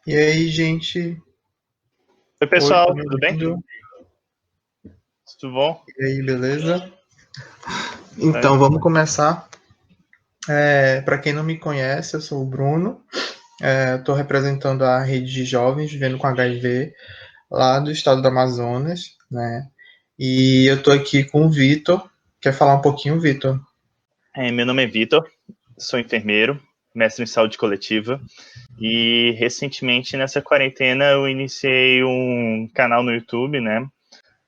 E aí, gente? Oi, Oi, tá pessoal, me tudo bem? ouvindo? Tudo bom? E aí, beleza? É, Então, vamos começar. Para quem não me conhece, eu sou o Bruno. Estou representando a rede de jovens vivendo com HIV lá do estado do Amazonas, né? E eu estou aqui com o Vitor. Quer falar um pouquinho, Vitor? meu nome é Vitor, sou enfermeiro, mestre em saúde coletiva e recentemente nessa quarentena eu iniciei um canal no YouTube, né?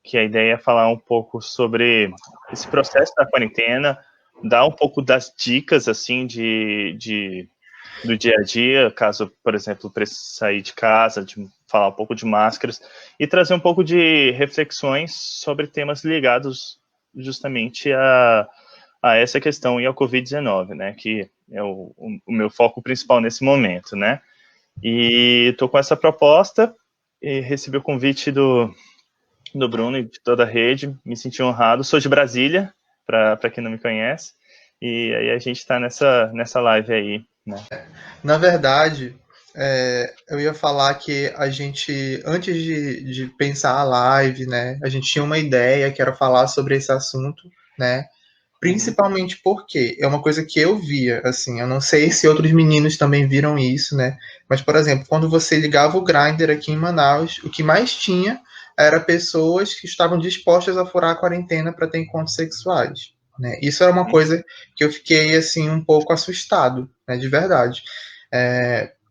Que a ideia é falar um pouco sobre esse processo da quarentena, dar um pouco das dicas assim do dia a dia, caso, por exemplo, precise sair de casa, de falar um pouco de máscaras e trazer um pouco de reflexões sobre temas ligados justamente a essa questão e ao Covid-19, né, que é o meu foco principal nesse momento, né. E estou com essa proposta e recebi o convite do Bruno e de toda a rede, me senti honrado, sou de Brasília, para quem não me conhece, e aí a gente está nessa live aí, né. Na verdade, eu ia falar que a gente, antes de pensar a live, né, a gente tinha uma ideia que era falar sobre esse assunto, né? Uhum. Principalmente porque é uma coisa que eu via, assim, eu não sei se outros meninos também viram isso, né? Mas, por exemplo, quando você ligava o Grindr aqui em Manaus, o que mais tinha era pessoas que estavam dispostas a furar a quarentena para ter encontros sexuais, né? Isso era uma coisa que eu fiquei, assim, um pouco assustado, né, de verdade.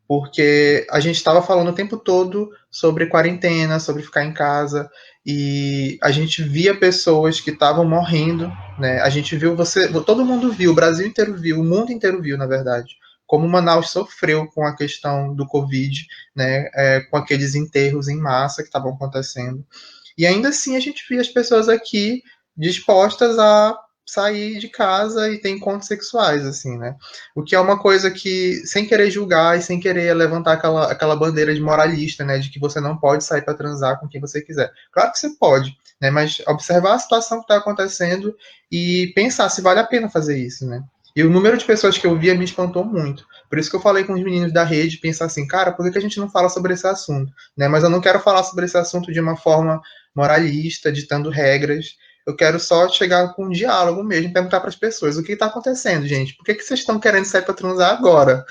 Porque a gente estava falando o tempo todo sobre quarentena, sobre ficar em casa, e a gente via pessoas que estavam morrendo, né? A gente viu, todo mundo viu, o Brasil inteiro viu, o mundo inteiro viu, na verdade, como Manaus sofreu com a questão do Covid, né? Com aqueles enterros em massa que estavam acontecendo. E ainda assim a gente via as pessoas aqui dispostas a sair de casa e ter encontros sexuais, assim, né? O que é uma coisa que, sem querer julgar e sem querer levantar aquela bandeira de moralista, né? De que você não pode sair para transar com quem você quiser. Claro que você pode, né? Mas observar a situação que está acontecendo e pensar se vale a pena fazer isso, né? E o número de pessoas que eu via me espantou muito. Por isso que eu falei com os meninos da rede, pensar assim, cara, por que a gente não fala sobre esse assunto? Né? Mas eu não quero falar sobre esse assunto de uma forma moralista, ditando regras. Eu quero só chegar com um diálogo mesmo, perguntar para as pessoas o que está acontecendo, gente. Por que vocês estão querendo sair para transar agora?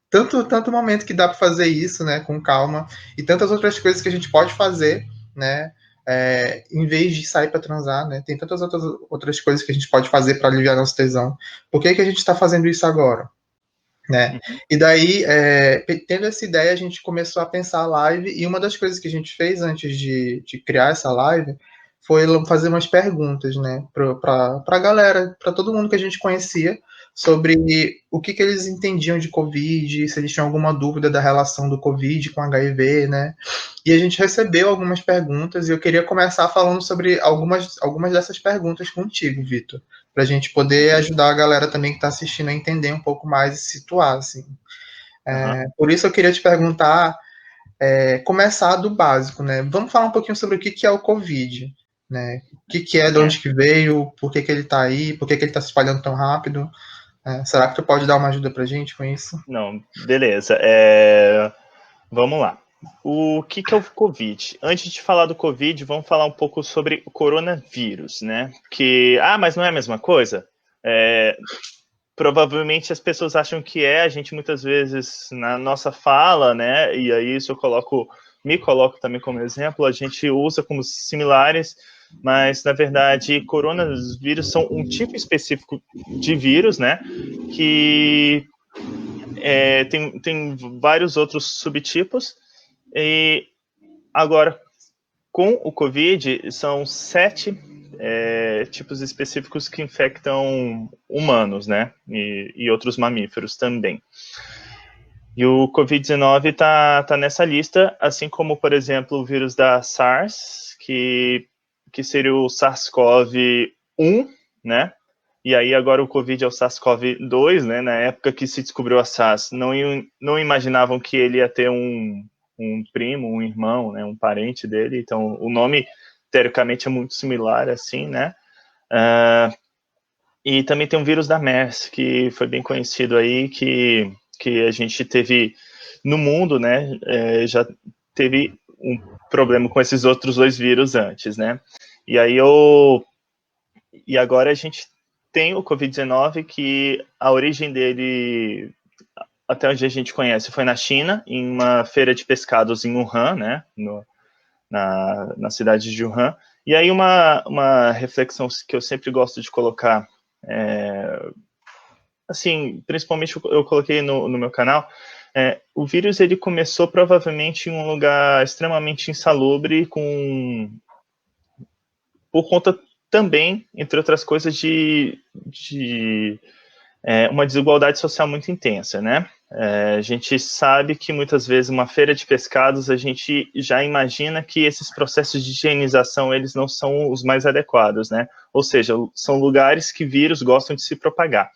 Tanto momento que dá para fazer isso, né, com calma, e tantas outras coisas que a gente pode fazer, né, em vez de sair para transar, né? Tem tantas outras coisas que a gente pode fazer para aliviar nosso tesão. Por que a gente está fazendo isso agora? Né? Uhum. E daí, tendo essa ideia, a gente começou a pensar a live, e uma das coisas que a gente fez antes de criar essa live foi fazer umas perguntas, né, para a galera, para todo mundo que a gente conhecia, sobre o que eles entendiam de Covid, se eles tinham alguma dúvida da relação do Covid com HIV, né? E a gente recebeu algumas perguntas, e eu queria começar falando sobre algumas dessas perguntas contigo, Vitor, para a gente poder ajudar a galera também que está assistindo a entender um pouco mais e se situar, assim. Uhum. Por isso eu queria te perguntar, começar do básico, né? Vamos falar um pouquinho sobre o que é o Covid, né? O que é, de É, onde que veio, por que ele está aí, por que ele está se espalhando tão rápido. Será que tu pode dar uma ajuda pra gente com isso? não, beleza. Vamos lá. O que é o Covid? Antes de falar do Covid, vamos falar um pouco sobre o coronavírus, né? Mas não é a mesma coisa? É, provavelmente as pessoas acham que é, a gente muitas vezes na nossa fala, né? E aí isso me coloco também como exemplo, a gente usa como similares, mas na verdade coronavírus são um tipo específico de vírus, né? Que tem vários outros subtipos. E agora, com o Covid, são 7 tipos específicos que infectam humanos, né? E outros mamíferos também. E o Covid-19 tá nessa lista, assim como, por exemplo, o vírus da SARS, que seria o SARS-CoV-1, né? E aí agora o Covid é o SARS-CoV-2, né? Na época que se descobriu a SARS, não imaginavam que ele ia ter um primo, um irmão, né? Um parente dele. Então o nome, teoricamente, é muito similar, assim, né? E também tem um vírus da MERS, que foi bem conhecido aí, que a gente teve no mundo, né, já teve um problema com esses outros 2 vírus antes, né? E agora a gente tem o Covid-19, que a origem dele, até onde a gente conhece, foi na China, em uma feira de pescados em Wuhan, né, na cidade de Wuhan. E aí uma reflexão que eu sempre gosto de colocar, assim, principalmente eu coloquei no meu canal, o vírus ele começou provavelmente em um lugar extremamente insalubre, por conta também, entre outras coisas, de uma desigualdade social muito intensa, né? A gente sabe que muitas vezes uma feira de pescados, a gente já imagina que esses processos de higienização, eles não são os mais adequados, né? Ou seja, são lugares que vírus gostam de se propagar.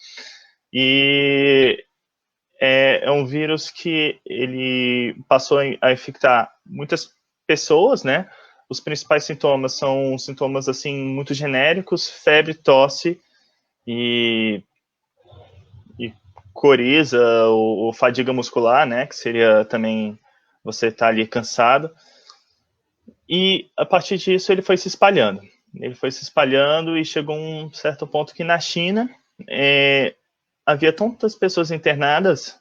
E é um vírus que ele passou a infectar muitas pessoas, né? Os principais sintomas são sintomas, assim, muito genéricos: febre, tosse e coriza ou fadiga muscular, né? Que seria também você estar ali cansado. E a partir disso ele foi se espalhando. Ele foi se espalhando e chegou a um certo ponto que na China havia tantas pessoas internadas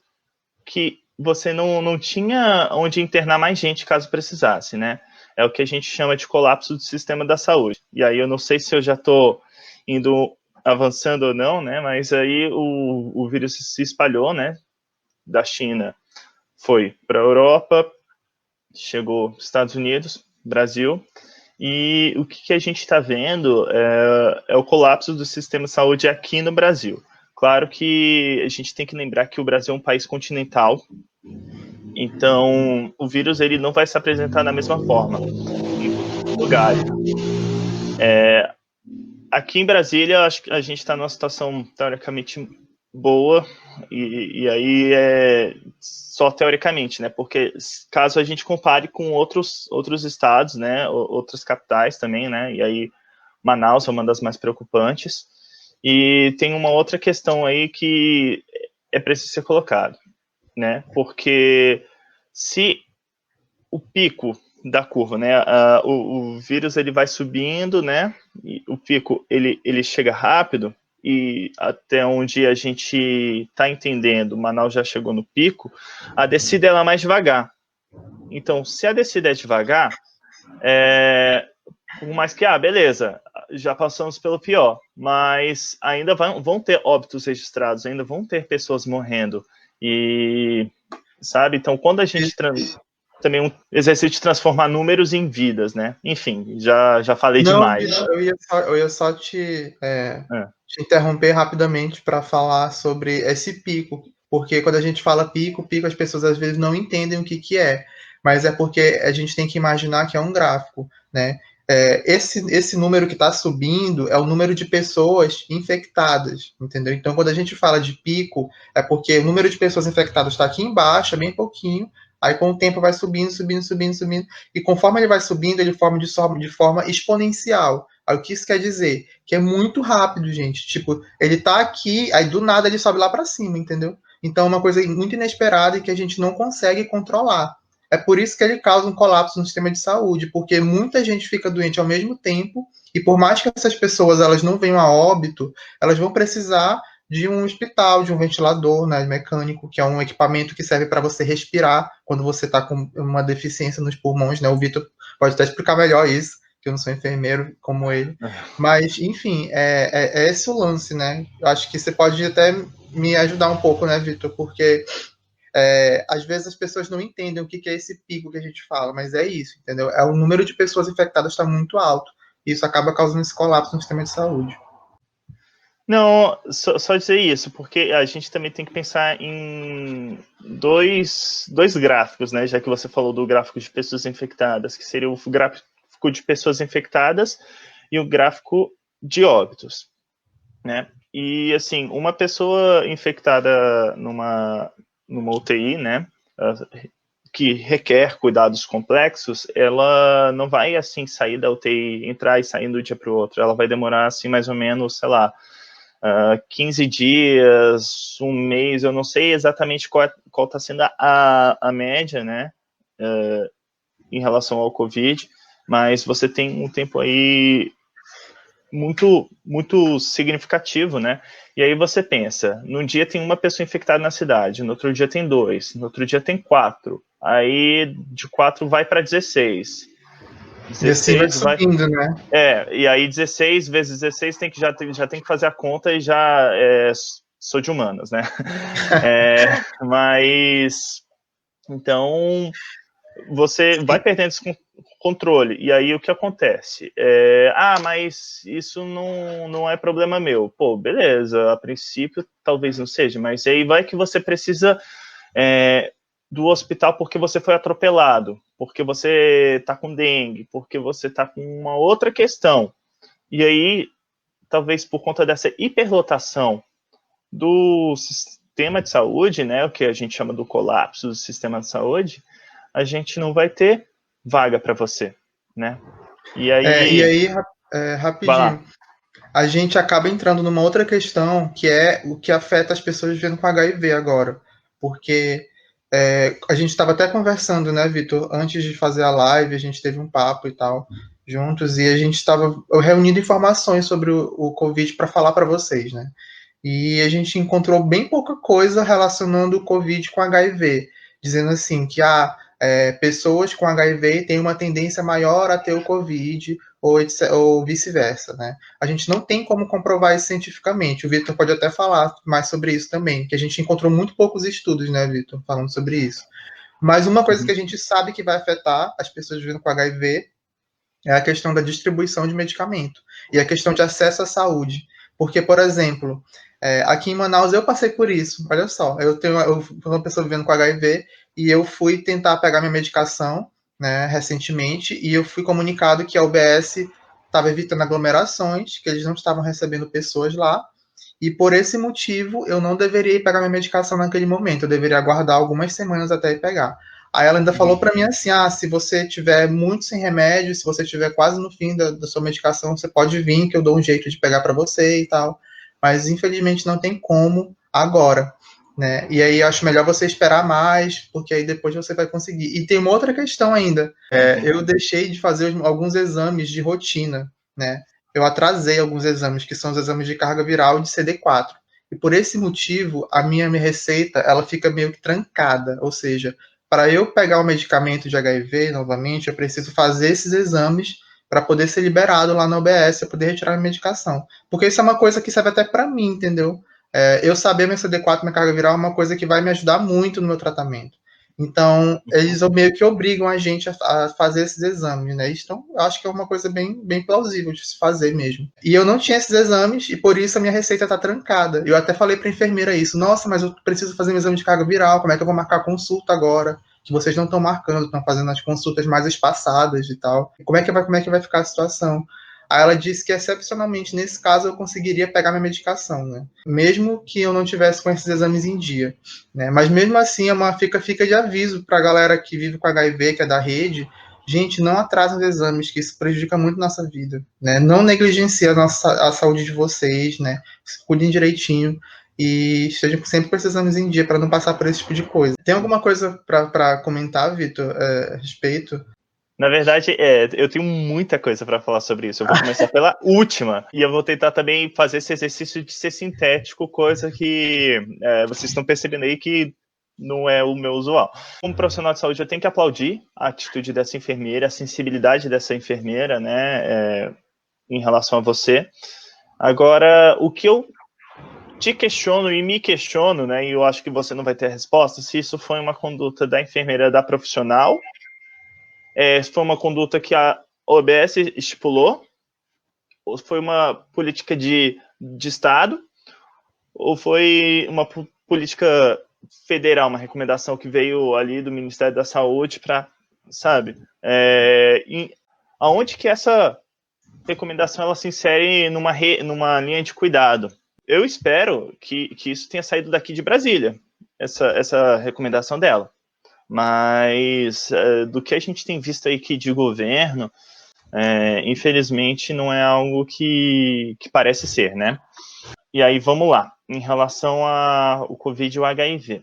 que você não tinha onde internar mais gente caso precisasse, né? É o que a gente chama de colapso do sistema da saúde. E aí eu não sei se eu já estou indo avançando ou não, né? Mas aí o vírus se espalhou, né? Da China foi para a Europa, chegou nos Estados Unidos, Brasil, e o que a gente está vendo é o colapso do sistema de saúde aqui no Brasil. Claro que a gente tem que lembrar que o Brasil é um país continental, então o vírus ele não vai se apresentar da mesma forma em todos os lugares. Aqui em Brasília, acho que a gente está numa situação teoricamente boa, e aí só teoricamente, né? Porque caso a gente compare com outros estados, né? Outras capitais também, né? E aí Manaus é uma das mais preocupantes. E tem uma outra questão aí que é preciso ser colocado, né? Porque se o pico da curva, né? O vírus ele vai subindo, né? E o pico ele chega rápido, e até onde a gente está entendendo, Manaus já chegou no pico, a descida ela é mais devagar. Então, se a descida é devagar, por mais que, beleza, já passamos pelo pior, mas ainda vão ter óbitos registrados, ainda vão ter pessoas morrendo, e, sabe, então quando a gente também um exercício de transformar números em vidas, né? Enfim, já falei demais. Eu ia só te interromper rapidamente para falar sobre esse pico, porque quando a gente fala pico, as pessoas às vezes não entendem o que é, mas é porque a gente tem que imaginar que é um gráfico, né? Esse número que está subindo é o número de pessoas infectadas, entendeu? Então, quando a gente fala de pico, é porque o número de pessoas infectadas está aqui embaixo, é bem pouquinho. Aí, com o tempo, vai subindo, subindo, subindo, subindo. E conforme ele vai subindo, ele forma de forma exponencial. Aí, o que isso quer dizer? Que é muito rápido, gente. Tipo, ele tá aqui, aí do nada ele sobe lá para cima, entendeu? Então, é uma coisa muito inesperada e que a gente não consegue controlar. É por isso que ele causa um colapso no sistema de saúde, porque muita gente fica doente ao mesmo tempo, e por mais que essas pessoas elas não venham a óbito, elas vão precisar de um hospital, de um ventilador, né, mecânico, que é um equipamento que serve para você respirar quando você está com uma deficiência nos pulmões, né? O Vitor pode até explicar melhor isso, que eu não sou enfermeiro como ele. Mas, enfim, é esse o lance, né? Eu acho que você pode até me ajudar um pouco, né, Vitor? Porque às vezes as pessoas não entendem o que é esse pico que a gente fala, mas é isso, entendeu? O número de pessoas infectadas está muito alto. E isso acaba causando esse colapso no sistema de saúde. Não, só dizer isso, porque a gente também tem que pensar em dois gráficos, né? Já que você falou do gráfico de pessoas infectadas, que seria o gráfico de pessoas infectadas e o gráfico de óbitos, né? E, assim, uma pessoa infectada numa UTI, né, que requer cuidados complexos, ela não vai, assim, sair da UTI, entrar e sair de um dia para o outro. Ela vai demorar, assim, mais ou menos, sei lá, 15 dias, um mês, eu não sei exatamente qual está sendo a média, né, em relação ao Covid, mas você tem um tempo aí muito, muito significativo, né? E aí você pensa, num dia tem uma pessoa infectada na cidade, no outro dia tem 2, no outro dia tem 4, aí de 4 vai para 16. E assim vai subindo, né? E aí 16 vezes 16 já tem que fazer a conta e já sou de humanas, né? Mas então você vai perdendo esse controle. E aí o que acontece? Mas isso não é problema meu. Pô, beleza, a princípio talvez não seja, mas aí vai que você precisa do hospital porque você foi atropelado, porque você está com dengue, porque você está com uma outra questão. E aí, talvez por conta dessa hiperlotação do sistema de saúde, né, o que a gente chama do colapso do sistema de saúde, a gente não vai ter vaga para você, né? E aí, rapidinho, a gente acaba entrando numa outra questão, que é o que afeta as pessoas vivendo com HIV agora. Porque a gente estava até conversando, né, Vitor? Antes de fazer a live, a gente teve um papo e tal, juntos, e a gente estava reunindo informações sobre o Covid para falar para vocês, né? E a gente encontrou bem pouca coisa relacionando o Covid com HIV, dizendo assim que pessoas com HIV têm uma tendência maior a ter o Covid ou vice-versa, né? A gente não tem como comprovar isso cientificamente. O Vitor pode até falar mais sobre isso também, que a gente encontrou muito poucos estudos, né, Vitor, falando sobre isso. Mas uma coisa que a gente sabe que vai afetar as pessoas vivendo com HIV é a questão da distribuição de medicamento e a questão de acesso à saúde. Porque, por exemplo, aqui em Manaus eu passei por isso. Olha só, eu fui uma pessoa vivendo com HIV e eu fui tentar pegar minha medicação, né, recentemente, e eu fui comunicado que a UBS estava evitando aglomerações, que eles não estavam recebendo pessoas lá, e por esse motivo eu não deveria ir pegar minha medicação naquele momento, eu deveria aguardar algumas semanas até ir pegar. Aí ela ainda falou para mim assim: se você tiver muito sem remédio, se você tiver quase no fim da sua medicação, você pode vir que eu dou um jeito de pegar para você e tal. Mas infelizmente não tem como agora, né? E aí eu acho melhor você esperar mais, porque aí depois você vai conseguir. E tem uma outra questão ainda. Eu deixei de fazer alguns exames de rotina, né? Eu atrasei alguns exames, que são os exames de carga viral de CD4. E por esse motivo, a minha receita ela fica meio que trancada, ou seja, para eu pegar o medicamento de HIV novamente, eu preciso fazer esses exames para poder ser liberado lá na OBS, para poder retirar a medicação. Porque isso é uma coisa que serve até para mim, entendeu? Eu saber meu CD4, minha carga viral, é uma coisa que vai me ajudar muito no meu tratamento. Então, eles meio que obrigam a gente a fazer esses exames, né? Então, eu acho que é uma coisa bem plausível de se fazer mesmo. E eu não tinha esses exames, e por isso a minha receita tá trancada. Eu até falei pra enfermeira isso: nossa, mas eu preciso fazer um exame de carga viral, como é que eu vou marcar a consulta agora? Que vocês não estão marcando, estão fazendo as consultas mais espaçadas e tal. Como é que vai ficar a situação? Aí ela disse que, excepcionalmente, nesse caso, eu conseguiria pegar minha medicação, né? Mesmo que eu não tivesse com esses exames em dia, né? Mas mesmo assim, fica de aviso para a galera que vive com HIV, que é da rede: gente, não atrasem os exames, que isso prejudica muito a nossa vida, né? Não negligencie a saúde de vocês, né? Cuidem direitinho e estejam sempre com esses exames em dia para não passar por esse tipo de coisa. Tem alguma coisa para comentar, Vitor, a respeito? Na verdade, eu tenho muita coisa para falar sobre isso. Eu vou começar pela última. E eu vou tentar também fazer esse exercício de ser sintético, coisa que vocês estão percebendo aí que não é o meu usual. Como profissional de saúde, eu tenho que aplaudir a atitude dessa enfermeira, a sensibilidade dessa enfermeira, né, em relação a você. Agora, o que eu te questiono e me questiono, né, e eu acho que você não vai ter resposta, se isso foi uma conduta da enfermeira, da profissional, foi uma conduta que a OBS estipulou, ou foi uma política de Estado, ou foi uma política federal, uma recomendação que veio ali do Ministério da Saúde para, sabe, aonde que essa recomendação ela se insere numa linha de cuidado. Eu espero que isso tenha saído daqui de Brasília, essa recomendação dela. Mas do que a gente tem visto aí aqui de governo, infelizmente não é algo que parece ser, né? E aí, vamos lá. Em relação ao Covid e o HIV.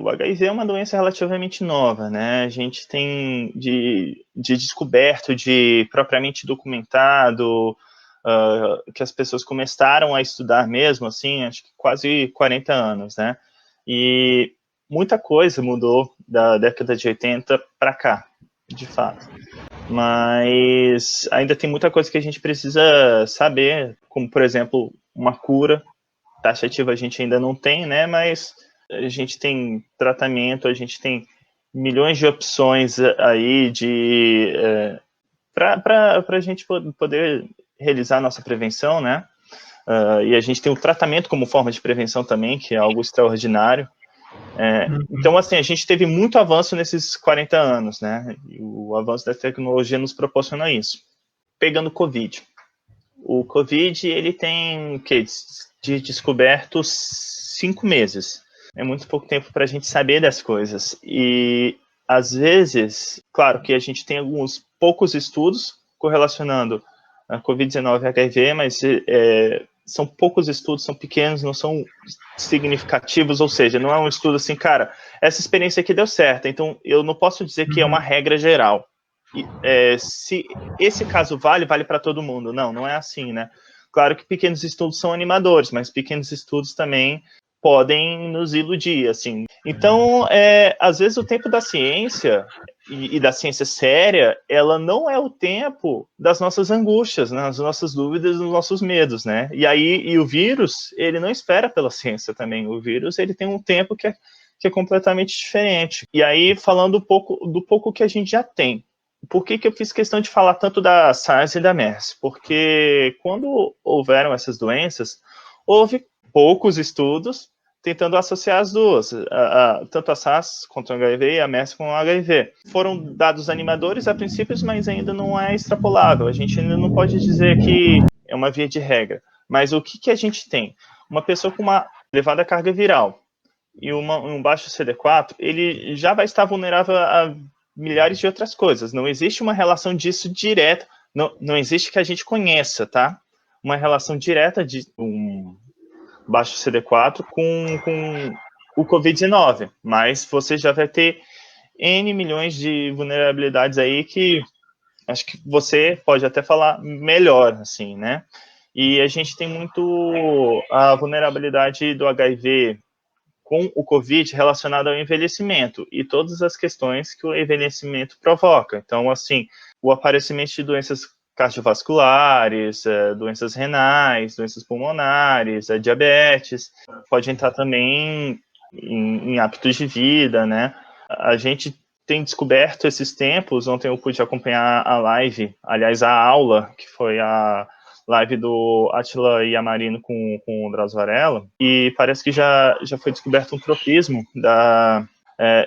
O HIV é uma doença relativamente nova, né? A gente tem de descoberto, de propriamente documentado, que as pessoas começaram a estudar mesmo, assim, acho que quase 40 anos, né? E muita coisa mudou da década de 80 para cá, de fato. Mas ainda tem muita coisa que a gente precisa saber, como, por exemplo, uma cura taxativa a gente ainda não tem, né? Mas a gente tem tratamento, a gente tem milhões de opções aí para a gente poder realizar a nossa prevenção, né? E a gente tem o tratamento como forma de prevenção também, que é algo extraordinário. Então, assim, a gente teve muito avanço nesses 40 anos, né? E o avanço da tecnologia nos proporciona isso. Pegando o Covid. O Covid, ele tem, o quê? De descoberto 5 meses. É muito pouco tempo para a gente saber das coisas. E, às vezes, claro que a gente tem alguns poucos estudos correlacionando a Covid-19 e HIV, mas são poucos estudos, são pequenos, não são significativos, ou seja, não é um estudo assim, cara, essa experiência aqui deu certo, então eu não posso dizer que é uma regra geral. Se esse caso vale para todo mundo. Não é assim, né? Claro que pequenos estudos são animadores, mas pequenos estudos também podem nos iludir, assim. Então, às vezes o tempo da ciência e da ciência séria, ela não é o tempo das nossas angústias, né? Das nossas dúvidas, dos nossos medos, né? E o vírus, ele não espera pela ciência também. O vírus, ele tem um tempo que é completamente diferente. E aí, falando do pouco que a gente já tem. Por que eu fiz questão de falar tanto da SARS e da MERS? Porque quando houveram essas doenças, houve poucos estudos tentando associar as duas, tanto a SARS contra o HIV e a MERS com o HIV. Foram dados animadores a princípios, mas ainda não é extrapolável. A gente ainda não pode dizer que é uma via de regra. Mas o que a gente tem? Uma pessoa com uma elevada carga viral e um baixo CD4, ele já vai estar vulnerável a milhares de outras coisas. Não existe uma relação disso direta, não existe que a gente conheça, tá? Uma relação direta de um baixo CD4 com o Covid-19, mas você já vai ter N milhões de vulnerabilidades aí que acho que você pode até falar melhor, assim, né? E a gente tem muito a vulnerabilidade do HIV com o Covid relacionado ao envelhecimento e todas as questões que o envelhecimento provoca. Então, assim, o aparecimento de doenças cardiovasculares, doenças renais, doenças pulmonares, diabetes, pode entrar também em hábitos de vida, né? A gente tem descoberto esses tempos, ontem eu pude acompanhar a live, aliás, a aula, que foi a live do Átila Yamarino com o Drauzio Varela, e parece que já foi descoberto um tropismo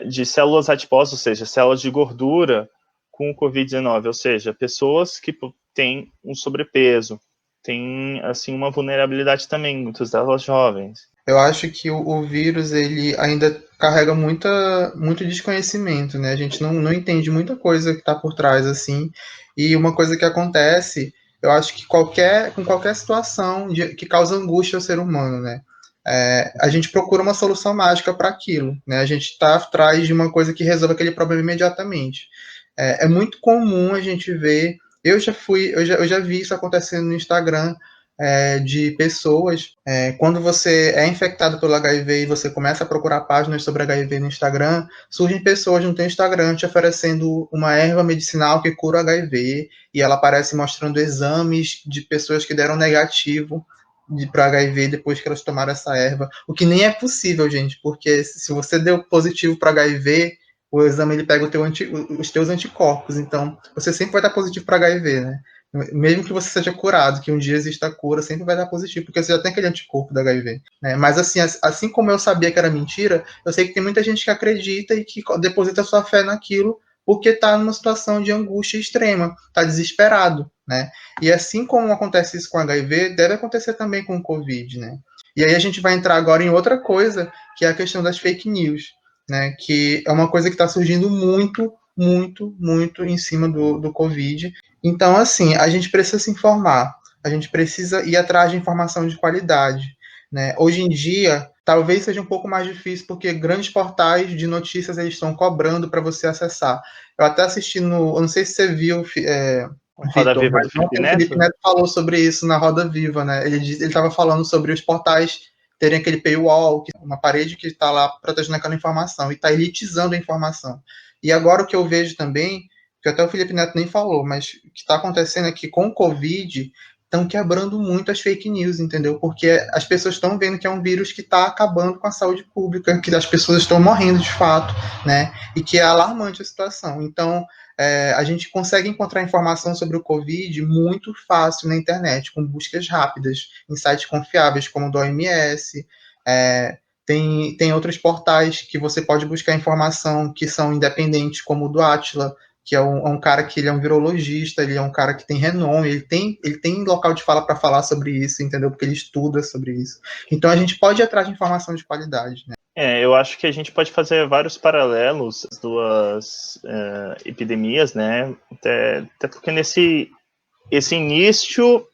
de células adiposas, ou seja, células de gordura com o Covid-19, ou seja, pessoas que têm um sobrepeso, têm, assim, uma vulnerabilidade também, muitas delas jovens. Eu acho que o vírus ele ainda carrega muito desconhecimento, né? A gente não entende muita coisa que está por trás, assim. E uma coisa que acontece, eu acho que com qualquer situação que causa angústia ao ser humano, né? A gente procura uma solução mágica para aquilo, né? A gente está atrás de uma coisa que resolva aquele problema imediatamente. É muito comum a gente ver. Eu já vi isso acontecendo no Instagram, de pessoas. Quando você é infectado pelo HIV e você começa a procurar páginas sobre HIV no Instagram, surgem pessoas no teu Instagram te oferecendo uma erva medicinal que cura o HIV, e ela aparece mostrando exames de pessoas que deram negativo para HIV depois que elas tomaram essa erva, o que nem é possível, gente, porque se você deu positivo para HIV, o exame ele pega os teus anticorpos, então você sempre vai estar positivo para HIV, né? Mesmo que você seja curado, que um dia exista a cura, sempre vai dar positivo, porque você já tem aquele anticorpo da HIV, né? Mas assim como eu sabia que era mentira, eu sei que tem muita gente que acredita e que deposita sua fé naquilo porque está numa situação de angústia extrema, está desesperado, né? E assim como acontece isso com HIV, deve acontecer também com o Covid, né? E aí a gente vai entrar agora em outra coisa, que é a questão das fake news, né? Que é uma coisa que está surgindo muito, muito, muito em cima do Covid. Então, assim, a gente precisa se informar, a gente precisa ir atrás de informação de qualidade. né? Hoje em dia, talvez seja um pouco mais difícil, porque grandes portais de notícias eles estão cobrando para você acessar. Eu até assisti no. Eu não sei se você viu, Roda Vitor, Viva mas do Felipe ontem o Felipe Neto? Neto falou sobre isso na Roda Viva, né? Ele estava falando sobre os portais terem aquele paywall, uma parede que está lá protegendo aquela informação e está elitizando a informação. E agora o que eu vejo também, que até o Felipe Neto nem falou, mas o que está acontecendo é que com o Covid estão quebrando muito as fake news, entendeu? Porque as pessoas estão vendo que é um vírus que está acabando com a saúde pública, que as pessoas estão morrendo de fato, né? E que é alarmante a situação. Então, a gente consegue encontrar informação sobre o Covid muito fácil na internet, com buscas rápidas, em sites confiáveis, como o do OMS. Tem outros portais que você pode buscar informação que são independentes, como o do Atila, que é um cara que ele é um virologista, ele é um cara que tem renome, ele tem local de fala para falar sobre isso, entendeu? Porque ele estuda sobre isso. Então a gente pode ir atrás de informação de qualidade, né? Eu acho que a gente pode fazer vários paralelos às duas epidemias, né? Até porque esse início,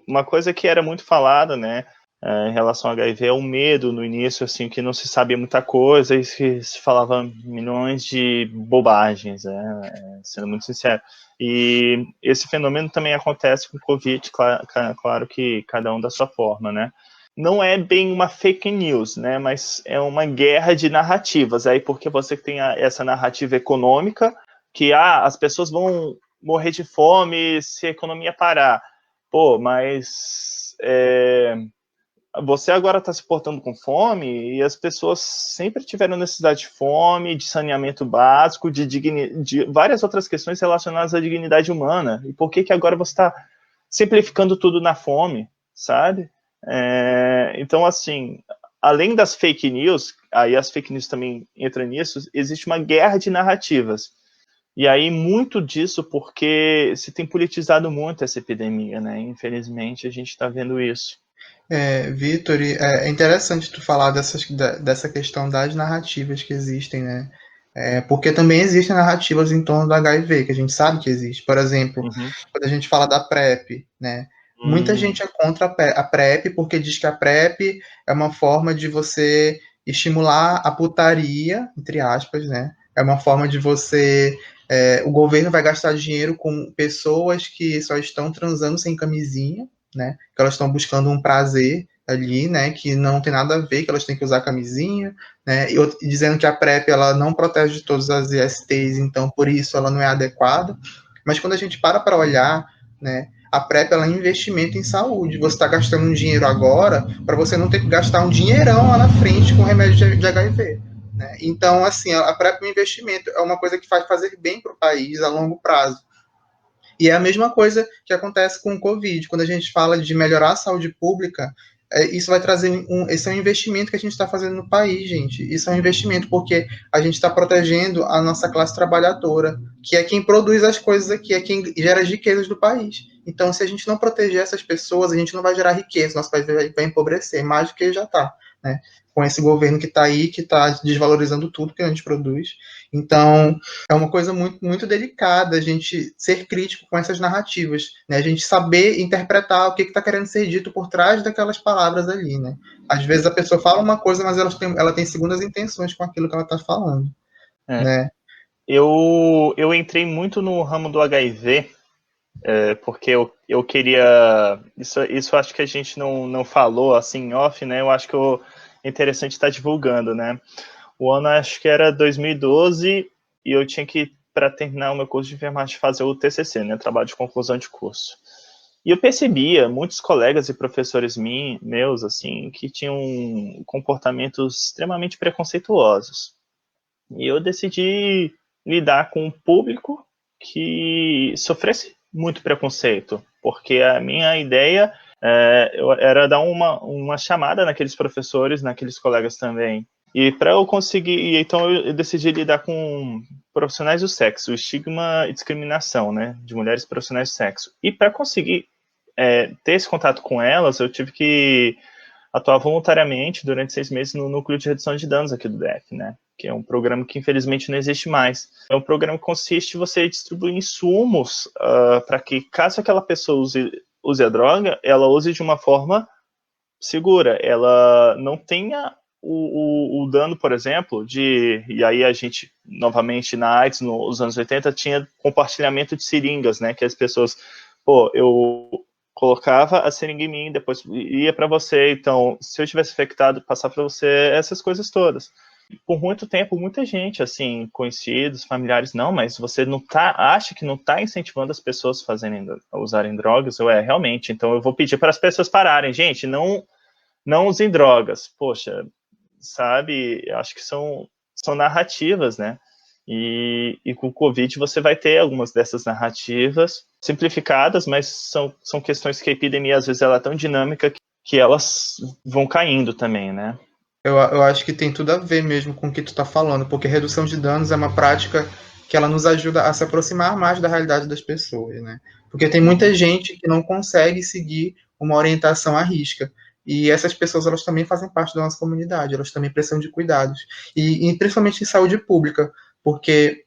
uma coisa que era muito falada, né? Em relação ao HIV é o medo no início, assim, que não se sabia muita coisa e que se falava milhões de bobagens, né? Sendo muito sincero. E esse fenômeno também acontece com o Covid, claro que cada um da sua forma, né? Não é bem uma fake news, né? Mas é uma guerra de narrativas. Aí porque você tem essa narrativa econômica que as pessoas vão morrer de fome se a economia parar. Pô, mas você agora está se portando com fome e as pessoas sempre tiveram necessidade de fome, de saneamento básico, de várias outras questões relacionadas à dignidade humana. E por que agora você está simplificando tudo na fome, sabe? Então, assim, além das fake news, aí as fake news também entram nisso, existe uma guerra de narrativas. E aí, muito disso porque se tem politizado muito essa epidemia, né? Infelizmente, a gente está vendo isso. Vitor, é interessante tu falar dessa questão das narrativas que existem, né? Porque também existem narrativas em torno do HIV, que a gente sabe que existe. Por exemplo, Uhum. quando a gente fala da PrEP, né? Muita gente é contra a PrEP porque diz que a PrEP é uma forma de você estimular a putaria, entre aspas, né? É uma forma de você. O governo vai gastar dinheiro com pessoas que só estão transando sem camisinha, né? Que elas estão buscando um prazer ali, né? Que não tem nada a ver, que elas têm que usar camisinha, né? E dizendo que a PrEP ela não protege de todas as ISTs, então por isso ela não é adequada. Mas quando a gente para olhar, né? A PrEP ela é um investimento em saúde. Você está gastando um dinheiro agora para você não ter que gastar um dinheirão lá na frente com remédio de HIV. Né? Então, assim, a PrEP é um investimento, é uma coisa que faz fazer bem para o país a longo prazo. E é a mesma coisa que acontece com o Covid. Quando a gente fala de melhorar a saúde pública, isso vai trazer esse é um investimento que a gente está fazendo no país, gente. Isso é um investimento porque a gente está protegendo a nossa classe trabalhadora, que é quem produz as coisas aqui, é quem gera as riquezas do país. Então, se a gente não proteger essas pessoas, a gente não vai gerar riqueza, nosso país vai empobrecer mais do que já está, né? Com esse governo que está aí, que está desvalorizando tudo que a gente produz. Então, é uma coisa muito, muito delicada a gente ser crítico com essas narrativas, né? A gente saber interpretar o que está querendo ser dito por trás daquelas palavras ali, né? Às vezes a pessoa fala uma coisa, mas ela tem segundas intenções com aquilo que ela está falando, né? Eu entrei muito no ramo do HIV, porque eu queria... Isso acho que a gente não falou assim em off, né? Eu acho que é interessante estar divulgando, né? O ano acho que era 2012 e eu tinha que, para terminar o meu curso de enfermagem, fazer o TCC, né? Trabalho de conclusão de curso. E eu percebia muitos colegas e professores meus, assim, que tinham comportamentos extremamente preconceituosos. E eu decidi lidar com um público que sofresse muito preconceito, porque a minha ideia era dar uma chamada naqueles professores, naqueles colegas também. E para eu conseguir, então eu decidi lidar com profissionais do sexo, estigma e discriminação, né, de mulheres profissionais do sexo. E para conseguir ter esse contato com elas, eu tive que atuar voluntariamente durante 6 meses no Núcleo de Redução de Danos aqui do DF, né? Que é um programa que infelizmente não existe mais. É um programa que consiste em você distribuir insumos para que, caso aquela pessoa use a droga, ela use de uma forma segura, ela não tenha o dano, por exemplo, e aí a gente, novamente, na AIDS, nos anos 80, tinha compartilhamento de seringas, né, que as pessoas, eu colocava a seringa em mim, depois ia para você, então, se eu tivesse infectado, passar para você, essas coisas todas. Por muito tempo, muita gente, assim, conhecidos, familiares, não, mas você não acha que não está incentivando as pessoas a usarem drogas? Realmente, então eu vou pedir para as pessoas pararem, gente, não usem drogas, poxa, sabe, eu acho que são narrativas, né, e com o Covid você vai ter algumas dessas narrativas simplificadas, mas são questões que a epidemia, às vezes, ela é tão dinâmica que elas vão caindo também, né. Eu acho que tem tudo a ver mesmo com o que tu está falando, porque redução de danos é uma prática que ela nos ajuda a se aproximar mais da realidade das pessoas, né? Porque tem muita gente que não consegue seguir uma orientação à risca. E essas pessoas, elas também fazem parte da nossa comunidade, elas também precisam de cuidados. E principalmente em saúde pública, porque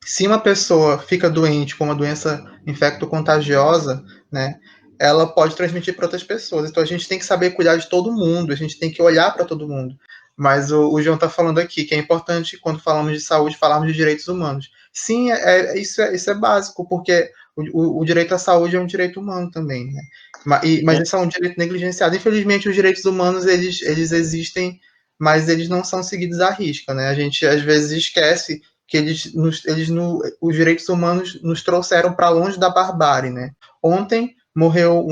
se uma pessoa fica doente com uma doença infecto-contagiosa, né, ela pode transmitir para outras pessoas. Então a gente tem que saber cuidar de todo mundo, a gente tem que olhar para todo mundo. Mas o João está falando aqui que é importante, quando falamos de saúde, falarmos de direitos humanos. Sim, isso é básico, porque o direito à saúde é um direito humano também. Né? Mas isso é um direito negligenciado. Infelizmente, os direitos humanos eles existem, mas eles não são seguidos à risca. Né? A gente às vezes esquece que os direitos humanos nos trouxeram para longe da barbárie, né? Ontem morreu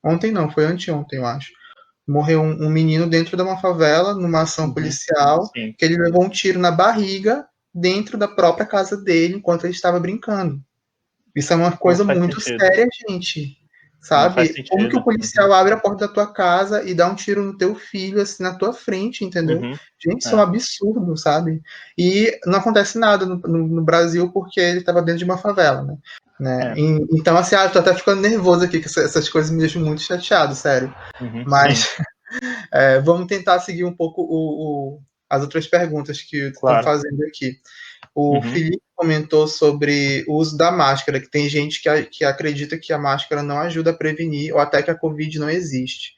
ontem não, foi anteontem, eu acho. Morreu um menino dentro de uma favela, numa ação policial, Sim. que ele levou um tiro na barriga dentro da própria casa dele enquanto ele estava brincando. Isso é uma coisa muito séria, gente. Sabe? Como que o policial abre a porta da tua casa e dá um tiro no teu filho, assim, na tua frente, entendeu? Gente, isso é um absurdo, sabe? E não acontece nada no Brasil porque ele estava dentro de uma favela, né? Então, assim, eu tô até ficando nervoso aqui, que essas coisas me deixam muito chateado, sério. Mas vamos tentar seguir um pouco as outras perguntas que estão fazendo aqui. O Felipe comentou sobre o uso da máscara, que tem gente que acredita que a máscara não ajuda a prevenir ou até que a Covid não existe.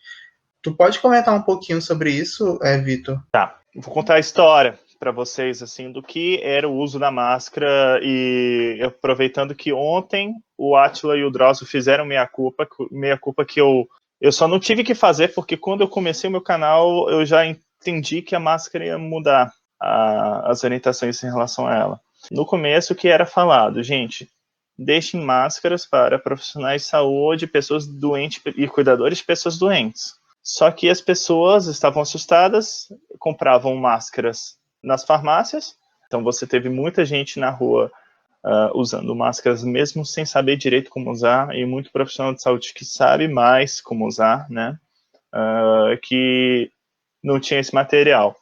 Tu pode comentar um pouquinho sobre isso, Vitor? Tá, vou contar a história para vocês, assim, do que era o uso da máscara e aproveitando que ontem o Átila e o Drauzio fizeram meia-culpa que eu só não tive que fazer porque quando eu comecei o meu canal eu já entendi que a máscara ia mudar as orientações em relação a ela. No começo, o que era falado? Gente, deixem máscaras para profissionais de saúde, pessoas doentes e cuidadores de pessoas doentes. Só que as pessoas estavam assustadas, compravam máscaras nas farmácias, então você teve muita gente na rua usando máscaras mesmo sem saber direito como usar, e muito profissional de saúde que sabe mais como usar, né, que não tinha esse material.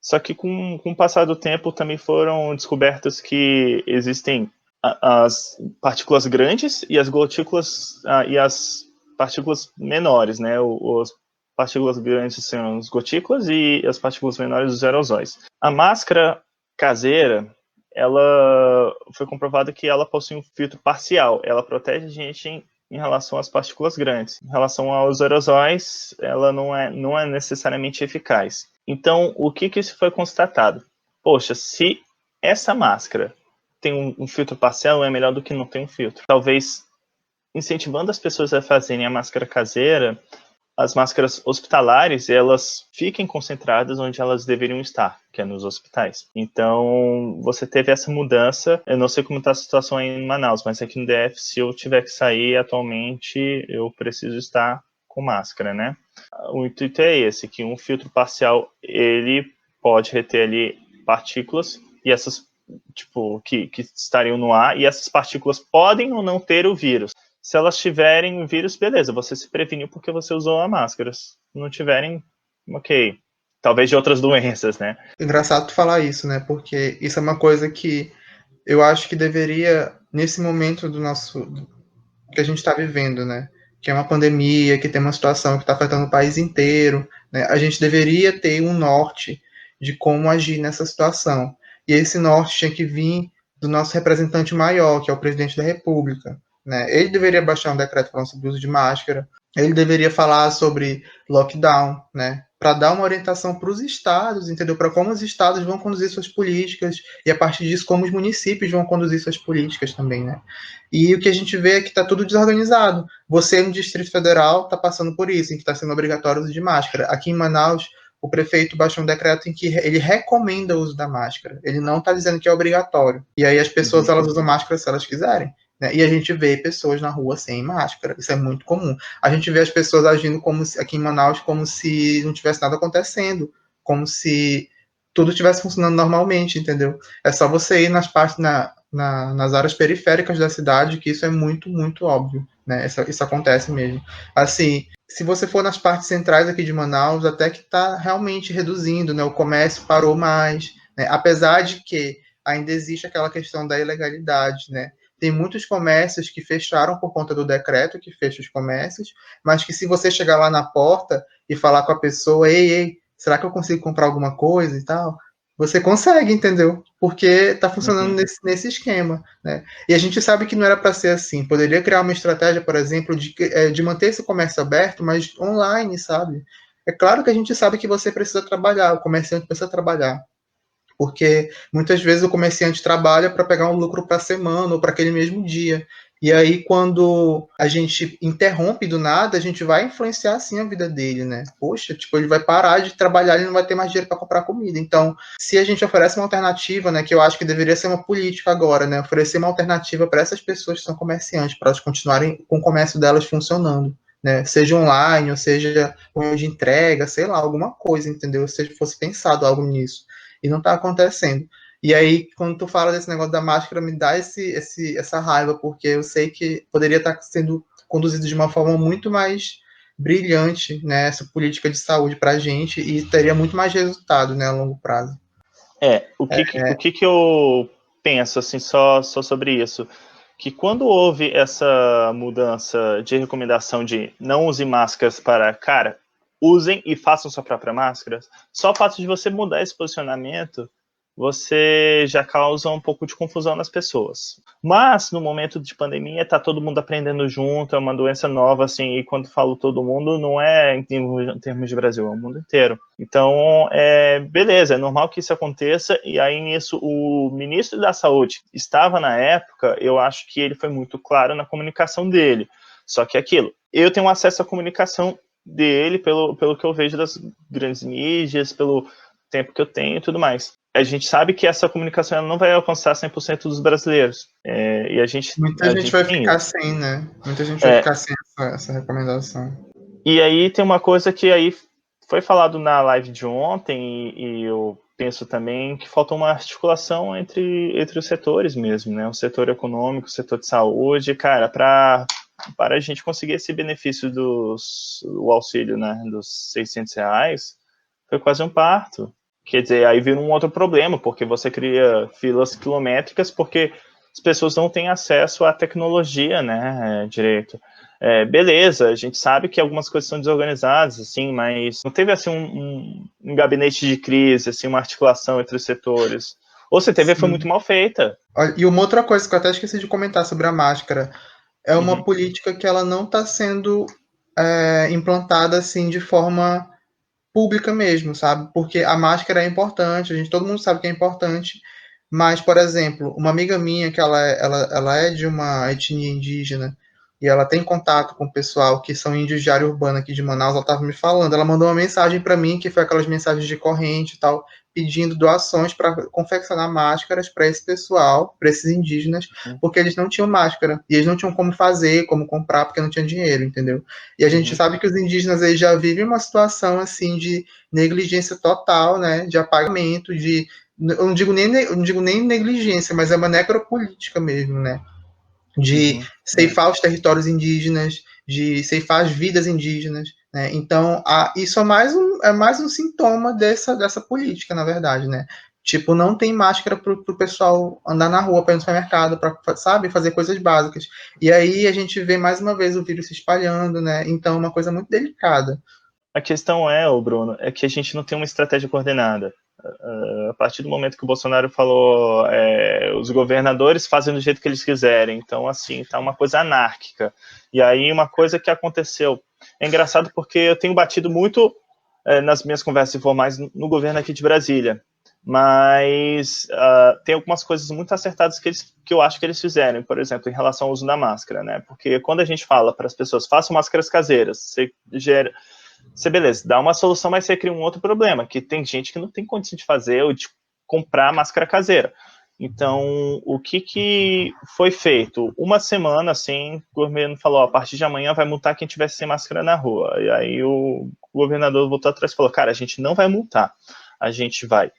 Só que com o passar do tempo também foram descobertas que existem as partículas grandes e as gotículas e as partículas menores, né? As partículas grandes são as gotículas e as partículas menores os aerosóis. A máscara caseira, ela foi comprovado que ela possui um filtro parcial. Ela protege a gente em relação às partículas grandes. Em relação aos aerosóis, ela não é necessariamente eficaz. Então, o que isso foi constatado? Poxa, se essa máscara tem um filtro parcial, é melhor do que não ter um filtro. Talvez incentivando as pessoas a fazerem a máscara caseira, as máscaras hospitalares, elas fiquem concentradas onde elas deveriam estar, que é nos hospitais. Então, você teve essa mudança. Eu não sei como está a situação aí em Manaus, mas aqui no DF, se eu tiver que sair atualmente, eu preciso estar com máscara, né? O intuito é esse, que um filtro parcial, ele pode reter ali partículas, e essas, tipo, que estariam no ar, e essas partículas podem ou não ter o vírus. Se elas tiverem o vírus, beleza, você se preveniu porque você usou a máscara. Se não tiverem, ok. Talvez de outras doenças, né? Engraçado tu falar isso, né? Porque isso é uma coisa que eu acho que deveria, nesse momento que a gente está vivendo, né? Que é uma pandemia, que tem uma situação que está afetando o país inteiro, né? A gente deveria ter um norte de como agir nessa situação. E esse norte tinha que vir do nosso representante maior, que é o presidente da República. Né? Ele deveria baixar um decreto falando sobre o uso de máscara, Ele deveria falar sobre lockdown, né? Para dar uma orientação para os estados, entendeu? Para como os estados vão conduzir suas políticas e a partir disso como os municípios vão conduzir suas políticas também, né? E o que a gente vê é que está tudo desorganizado. Você no Distrito Federal está passando por isso, em que está sendo obrigatório o uso de máscara. Aqui em Manaus, o prefeito baixou um decreto em que ele recomenda o uso da máscara. Ele não está dizendo que é obrigatório. E aí as pessoas elas usam máscara se elas quiserem. Né? E a gente vê pessoas na rua sem máscara. Isso é muito comum. A gente vê as pessoas agindo como se, aqui em Manaus como se não tivesse nada acontecendo, como se tudo estivesse funcionando normalmente, entendeu? É só você ir nas partes nas áreas periféricas da cidade que isso é muito, muito óbvio, né? Isso acontece mesmo. Assim, se você for nas partes centrais aqui de Manaus, até que está realmente reduzindo, né? O comércio parou mais, né? Apesar de que ainda existe aquela questão da ilegalidade, né? Tem muitos comércios que fecharam por conta do decreto que fecha os comércios, mas que se você chegar lá na porta e falar com a pessoa, ei, será que eu consigo comprar alguma coisa e tal? Você consegue, entendeu? Porque está funcionando Uhum. nesse esquema, né? E a gente sabe que não era para ser assim. Poderia criar uma estratégia, por exemplo, de manter esse comércio aberto, mas online, sabe? É claro que a gente sabe que você precisa trabalhar, o comerciante precisa trabalhar, porque muitas vezes o comerciante trabalha para pegar um lucro para a semana ou para aquele mesmo dia. E aí, quando a gente interrompe do nada, a gente vai influenciar sim a vida dele, né? Poxa, tipo, ele vai parar de trabalhar, ele não vai ter mais dinheiro para comprar comida. Então, se a gente oferece uma alternativa, né, que eu acho que deveria ser uma política agora, né, oferecer uma alternativa para essas pessoas que são comerciantes, para elas continuarem com o comércio delas funcionando, né? Seja online, ou seja com de entrega, sei lá, alguma coisa, entendeu? Se fosse pensado algo nisso e não está acontecendo. E aí, quando tu fala desse negócio da máscara, me dá essa raiva, porque eu sei que poderia estar sendo conduzido de uma forma muito mais brilhante, né, essa política de saúde para a gente e teria muito mais resultado, né, a longo prazo. O que eu penso, assim, só sobre isso? Que quando houve essa mudança de recomendação de não use máscaras para, cara, usem e façam sua própria máscara, só o fato de você mudar esse posicionamento, você já causa um pouco de confusão nas pessoas. Mas, no momento de pandemia, tá todo mundo aprendendo junto, é uma doença nova, assim, e quando falo todo mundo, não é em termos de Brasil, é o mundo inteiro. Então, beleza, é normal que isso aconteça, e aí nisso o ministro da Saúde estava na época, eu acho que ele foi muito claro na comunicação dele. Só que aquilo, eu tenho acesso à comunicação dele pelo que eu vejo das grandes mídias, pelo tempo que eu tenho e tudo mais. A gente sabe que essa comunicação ela não vai alcançar 100% dos brasileiros. E a gente Muita gente vai tem ficar isso. sem, né? Muita gente vai ficar sem essa recomendação. E aí tem uma coisa que aí foi falado na live de ontem, e eu penso também que faltou uma articulação entre os setores mesmo, né? O setor econômico, o setor de saúde, cara, para a gente conseguir esse benefício o auxílio, né, dos R$ 600, foi quase um parto. Quer dizer, aí vira um outro problema, porque você cria filas quilométricas, porque as pessoas não têm acesso à tecnologia, né, direito. Beleza, a gente sabe que algumas coisas são desorganizadas, assim, mas não teve assim um gabinete de crise, assim, uma articulação entre os setores. Ou se teve, foi Sim. muito mal feita. E uma outra coisa que eu até esqueci de comentar sobre a máscara é uma Uhum. política que ela não está sendo implantada assim de forma pública mesmo, sabe? Porque a máscara é importante, todo mundo sabe que é importante, mas, por exemplo, uma amiga minha que ela é de uma etnia indígena e ela tem contato com o pessoal que são índios de área urbana aqui de Manaus, ela estava me falando, ela mandou uma mensagem para mim, que foi aquelas mensagens de corrente e tal, pedindo doações para confeccionar máscaras para esse pessoal, para esses indígenas, porque eles não tinham máscara e eles não tinham como fazer, como comprar, porque não tinha dinheiro, entendeu? E a gente Uhum. sabe que os indígenas aí já vivem uma situação assim de negligência total, né, de apagamento, eu não digo nem negligência, mas é uma necropolítica mesmo, né, de Uhum. ceifar os territórios indígenas, de ceifar as vidas indígenas, né? Então, isso é mais um sintoma dessa política, na verdade, né? Tipo, não tem máscara pro pessoal andar na rua, para ir no supermercado, para, sabe, fazer coisas básicas. E aí a gente vê mais uma vez o vírus se espalhando, né? Então, é uma coisa muito delicada. A questão é, Bruno, é que a gente não tem uma estratégia coordenada. A partir do momento que o Bolsonaro falou, os governadores fazem do jeito que eles quiserem, então, assim, tá uma coisa anárquica. E aí, uma coisa que aconteceu, é engraçado porque eu tenho batido muito nas minhas conversas informais no governo aqui de Brasília, mas tem algumas coisas muito acertadas que eu acho que eles fizeram, por exemplo, em relação ao uso da máscara, né? Porque quando a gente fala para as pessoas, façam máscaras caseiras, você, beleza, dá uma solução, mas você cria um outro problema, que tem gente que não tem condição de fazer ou de comprar máscara caseira. Então, o que foi feito? Uma semana, assim, o governo falou, a partir de amanhã vai multar quem estiver sem máscara na rua. E aí o governador voltou atrás e falou, cara, a gente não vai multar, a gente vai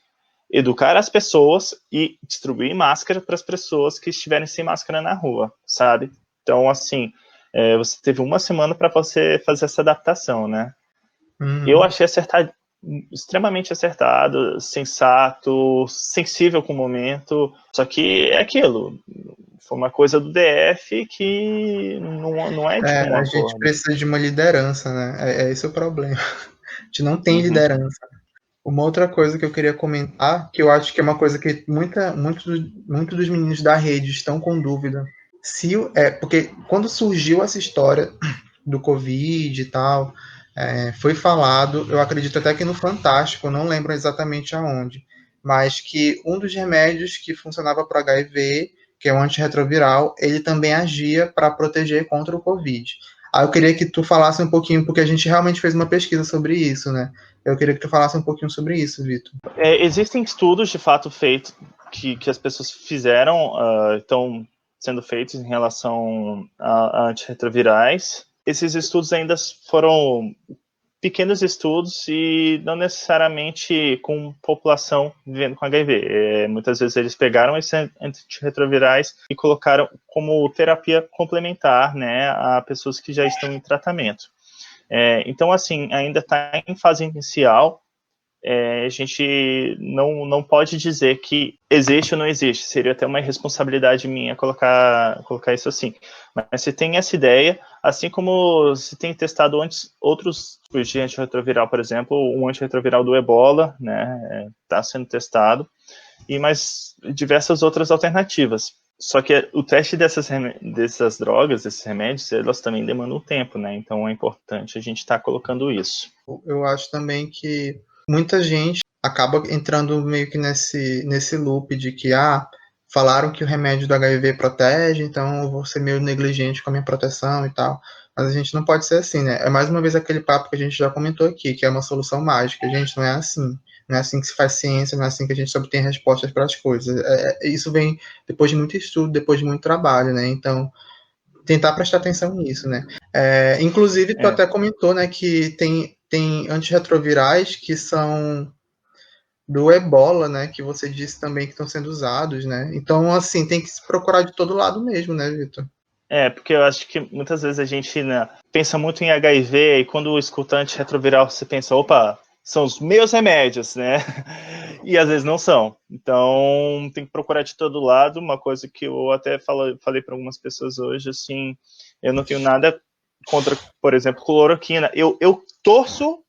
educar as pessoas e distribuir máscara para as pessoas que estiverem sem máscara na rua, sabe? Então, assim, você teve uma semana para você fazer essa adaptação, né? Eu achei acertado, extremamente acertado, sensato, sensível com o momento, só que é aquilo, foi uma coisa do DF que não é tipo um A gente acordo. precisa de uma liderança, né? É esse o problema. A gente não tem liderança. Uma outra coisa que eu queria comentar, que eu acho que é uma coisa que muito dos meninos da rede estão com dúvida, porque quando surgiu essa história do Covid e tal, foi falado, eu acredito até que no Fantástico, não lembro exatamente aonde, mas que um dos remédios que funcionava para HIV, que é o antirretroviral, ele também agia para proteger contra o Covid. Aí eu queria que tu falasse um pouquinho, porque a gente realmente fez uma pesquisa sobre isso, né? Eu queria que tu falasse um pouquinho sobre isso, Vitor. Existem estudos, de fato, feitos, que as pessoas fizeram, estão sendo feitos em relação a antirretrovirais. Esses estudos ainda foram pequenos estudos e não necessariamente com população vivendo com HIV. Muitas vezes eles pegaram esses antirretrovirais e colocaram como terapia complementar, né, a pessoas que já estão em tratamento. Então, assim, ainda está em fase inicial. A gente não pode dizer que existe ou não existe, seria até uma irresponsabilidade minha colocar isso assim. Mas se tem essa ideia, assim como se tem testado antes outros tipos de antirretroviral, por exemplo, um antirretroviral do Ebola, né, está sendo testado, e mais diversas outras alternativas. Só que o teste dessas drogas, desses remédios, elas também demandam tempo, né? Então é importante a gente estar colocando isso. Eu acho também que muita gente acaba entrando meio que nesse loop de que, falaram que o remédio do HIV protege, então eu vou ser meio negligente com a minha proteção e tal. Mas a gente não pode ser assim, né? É mais uma vez aquele papo que a gente já comentou aqui, que é uma solução mágica. Gente, não é assim. Não é assim que se faz ciência, não é assim que a gente obtém respostas para as coisas. Isso vem depois de muito estudo, depois de muito trabalho, né? Então, tentar prestar atenção nisso, né? Inclusive, tu até comentou, né, que tem antirretrovirais que são do Ebola, né, que você disse também que estão sendo usados, né? Então, assim, tem que se procurar de todo lado mesmo, né, Vitor? Porque eu acho que muitas vezes a gente, né, pensa muito em HIV e quando escuta antirretroviral você pensa, opa, são os meus remédios, né? E às vezes não são. Então tem que procurar de todo lado. Uma coisa que eu até falei para algumas pessoas hoje, assim, eu não tenho nada contra, por exemplo, cloroquina. Eu torço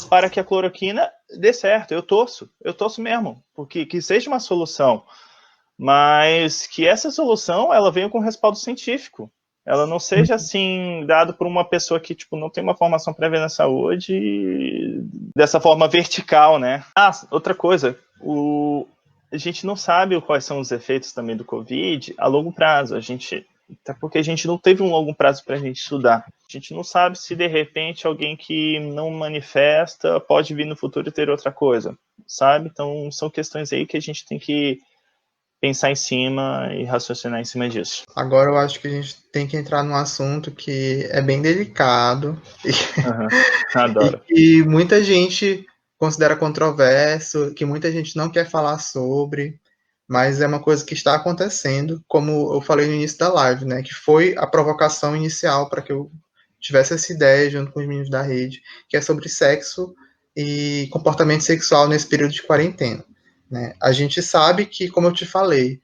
para que a cloroquina dê certo. Eu torço mesmo, porque que seja uma solução, mas que essa solução ela venha com respaldo científico. Ela não seja assim dado por uma pessoa que tipo não tem uma formação prévia na saúde dessa forma vertical, né? Outra coisa, a gente não sabe quais são os efeitos também do Covid a longo prazo. Até porque a gente não teve um longo prazo para a gente estudar. A gente não sabe se de repente alguém que não manifesta pode vir no futuro ter outra coisa, sabe? Então são questões aí que a gente tem que pensar em cima e raciocinar em cima disso. Agora eu acho que a gente tem que entrar num assunto que é bem delicado e Adoro. que muita gente considera controverso, que muita gente não quer falar sobre, mas é uma coisa que está acontecendo, como eu falei no início da live, né? Que foi a provocação inicial para que eu tivesse essa ideia junto com os meninos da rede, que é sobre sexo e comportamento sexual nesse período de quarentena. Né? A gente sabe que, como eu te falei,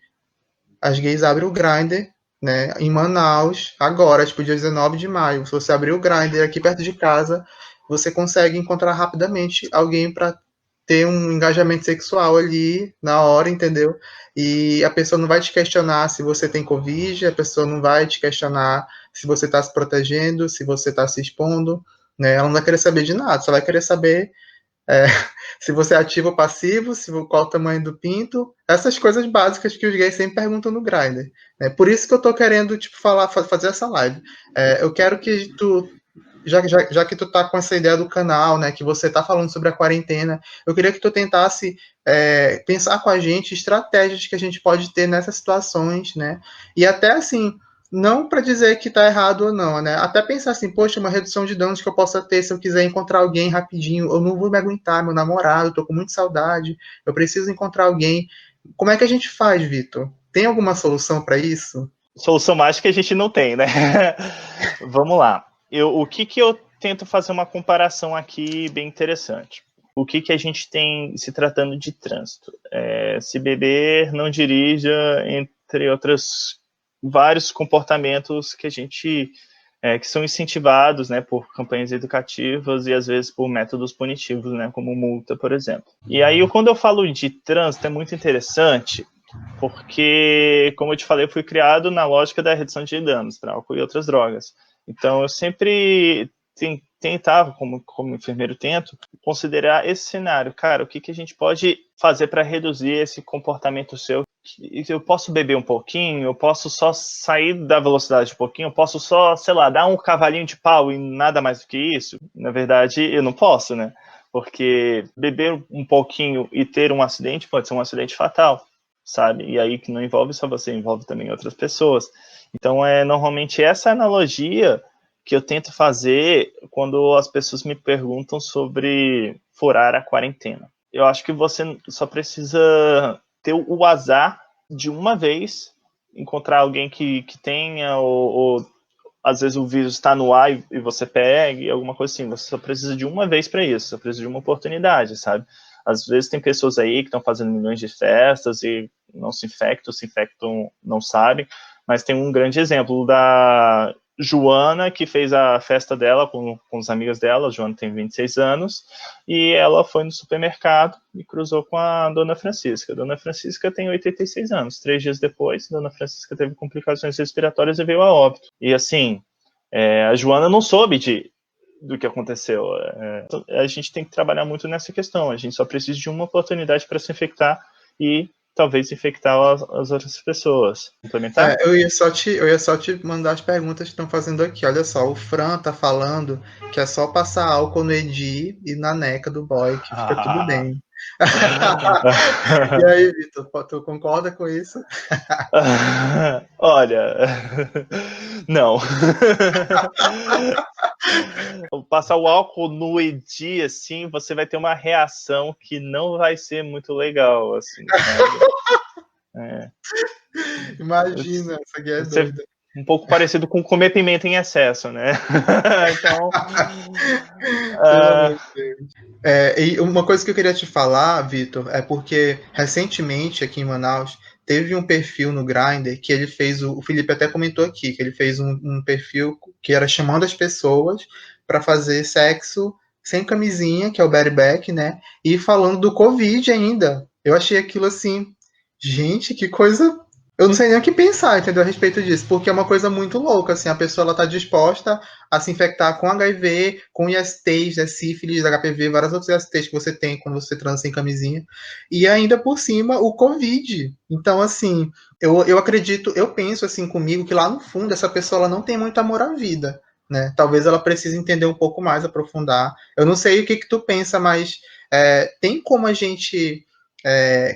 as gays abrem o Grindr, né, em Manaus, agora, tipo, dia 19 de maio. Se você abrir o Grindr aqui perto de casa, você consegue encontrar rapidamente alguém para ter um engajamento sexual ali na hora, entendeu? E a pessoa não vai te questionar se você tem Covid, a pessoa não vai te questionar se você está se protegendo, se você está se expondo, né? Ela não vai querer saber de nada, só vai querer saber é, se você é ativo ou passivo, qual o tamanho do pinto, essas coisas básicas que os gays sempre perguntam no Grindr. Né? Por isso que eu tô querendo, tipo, fazer essa live. Eu quero que tu, já que tu tá com essa ideia do canal, né, que você tá falando sobre a quarentena, eu queria que tu tentasse pensar com a gente estratégias que a gente pode ter nessas situações, né? E até assim, não para dizer que tá errado ou não, né? Até pensar assim, poxa, uma redução de danos que eu possa ter se eu quiser encontrar alguém rapidinho, eu não vou me aguentar, meu namorado, tô com muita saudade, eu preciso encontrar alguém. Como é que a gente faz, Vitor? Tem alguma solução para isso? Solução mágica a gente não tem, né? Vamos lá. O que eu tento fazer uma comparação aqui bem interessante. O que a gente tem se tratando de trânsito? Se beber, não dirija, entre outros vários comportamentos que a gente que são incentivados, né, por campanhas educativas e às vezes por métodos punitivos, né, como multa, por exemplo. E aí, quando eu falo de trânsito, é muito interessante, porque, como eu te falei, eu fui criado na lógica da redução de danos para álcool e outras drogas. Então, eu sempre tentava, como enfermeiro tento, considerar esse cenário. Cara, o que a gente pode fazer para reduzir esse comportamento seu? Eu posso beber um pouquinho, eu posso só sair da velocidade um pouquinho, eu posso só, sei lá, dar um cavalinho de pau e nada mais do que isso? Na verdade, eu não posso, né? Porque beber um pouquinho e ter um acidente pode ser um acidente fatal, sabe? E aí que não envolve só você, envolve também outras pessoas. Então, normalmente essa analogia que eu tento fazer quando as pessoas me perguntam sobre furar a quarentena. Eu acho que você só precisa ter o azar de uma vez encontrar alguém que tenha, ou às vezes o vírus está no ar e você pega, alguma coisa assim. Você só precisa de uma vez para isso, só precisa de uma oportunidade, sabe? Às vezes tem pessoas aí que estão fazendo milhões de festas e não se infectam, não sabem, mas tem um grande exemplo da Joana, que fez a festa dela com os amigos dela. A Joana tem 26 anos, e ela foi no supermercado e cruzou com a Dona Francisca. A Dona Francisca tem 86 anos. 3 dias depois, a Dona Francisca teve complicações respiratórias e veio a óbito. E assim, a Joana não soube do que aconteceu. A gente tem que trabalhar muito nessa questão. A gente só precisa de uma oportunidade para se infectar e talvez infectar as outras pessoas. Complementar? Eu ia só te mandar as perguntas que estão fazendo aqui. Olha só, o Fran tá falando que é só passar álcool no Edi e na neca do boy, que fica tudo bem. E aí, Vitor, tu concorda com isso? Olha, não. Passar o álcool no Edi, assim, você vai ter uma reação que não vai ser muito legal, assim, sabe? Imagina, essa aqui é Você doida. um pouco parecido com comer pimenta em excesso, né? Então, Pelo amor de Deus. E uma coisa que eu queria te falar, Vitor, é porque recentemente aqui em Manaus teve um perfil no Grindr que ele fez, o Felipe até comentou aqui, que ele fez um perfil que era chamando as pessoas para fazer sexo sem camisinha, que é o bareback, né? E falando do Covid ainda. Eu achei aquilo assim, gente, que coisa. Eu não sei nem o que pensar, entendeu, a respeito disso, porque é uma coisa muito louca, assim, a pessoa ela tá disposta a se infectar com HIV, com ISTs, né, sífilis, HPV, várias outras ISTs que você tem quando você transa sem camisinha, e ainda por cima o Covid. Então, assim, eu acredito, eu penso assim comigo que lá no fundo essa pessoa ela não tem muito amor à vida, né? Talvez ela precise entender um pouco mais, aprofundar. Eu não sei o que tu pensa, mas tem como a gente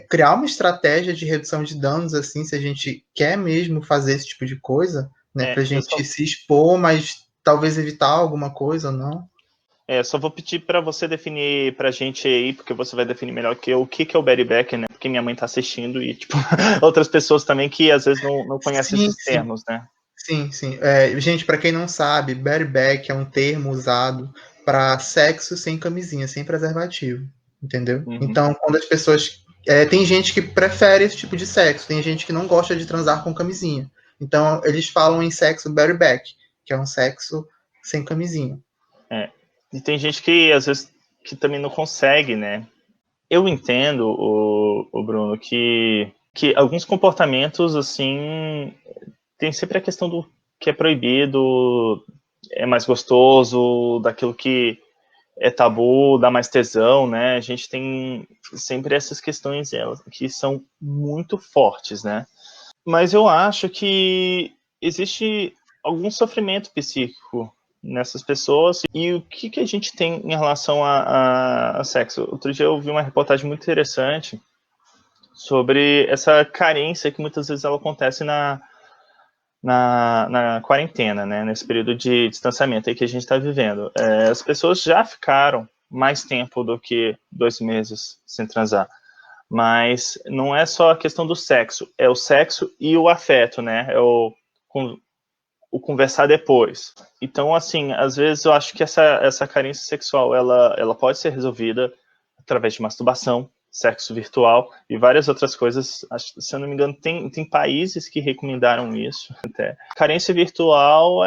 criar uma estratégia de redução de danos, assim, se a gente quer mesmo fazer esse tipo de coisa, né? Pra eu gente só, se expor, mas talvez evitar alguma coisa ou não. só vou pedir para você definir pra gente aí, porque você vai definir melhor que eu, o que é o bareback, né? Porque minha mãe tá assistindo e, tipo, outras pessoas também que às vezes não conhecem Sim, esses sim. termos, né? Sim, sim. Gente, para quem não sabe, bareback é um termo usado para sexo sem camisinha, sem preservativo, entendeu? Uhum. Então, quando as pessoas. Tem gente que prefere esse tipo de sexo, tem gente que não gosta de transar com camisinha. Então, eles falam em sexo bareback, que é um sexo sem camisinha. E tem gente que às vezes que também não consegue, né? Eu entendo, o Bruno, que alguns comportamentos, assim, tem sempre a questão do que é proibido, é mais gostoso, daquilo que é tabu, dá mais tesão, né? A gente tem sempre essas questões que são muito fortes, né? Mas eu acho que existe algum sofrimento psíquico nessas pessoas. E o que a gente tem em relação a sexo? Outro dia eu vi uma reportagem muito interessante sobre essa carência que muitas vezes ela acontece na quarentena, né? Nesse período de distanciamento aí que a gente está vivendo. As pessoas já ficaram mais tempo do que 2 meses sem transar. Mas não é só a questão do sexo, é o sexo e o afeto, né? É o conversar depois. Então, assim, às vezes eu acho que essa carência sexual, ela pode ser resolvida através de masturbação, sexo virtual e várias outras coisas. Se eu não me engano, tem países que recomendaram isso até. Carência virtual,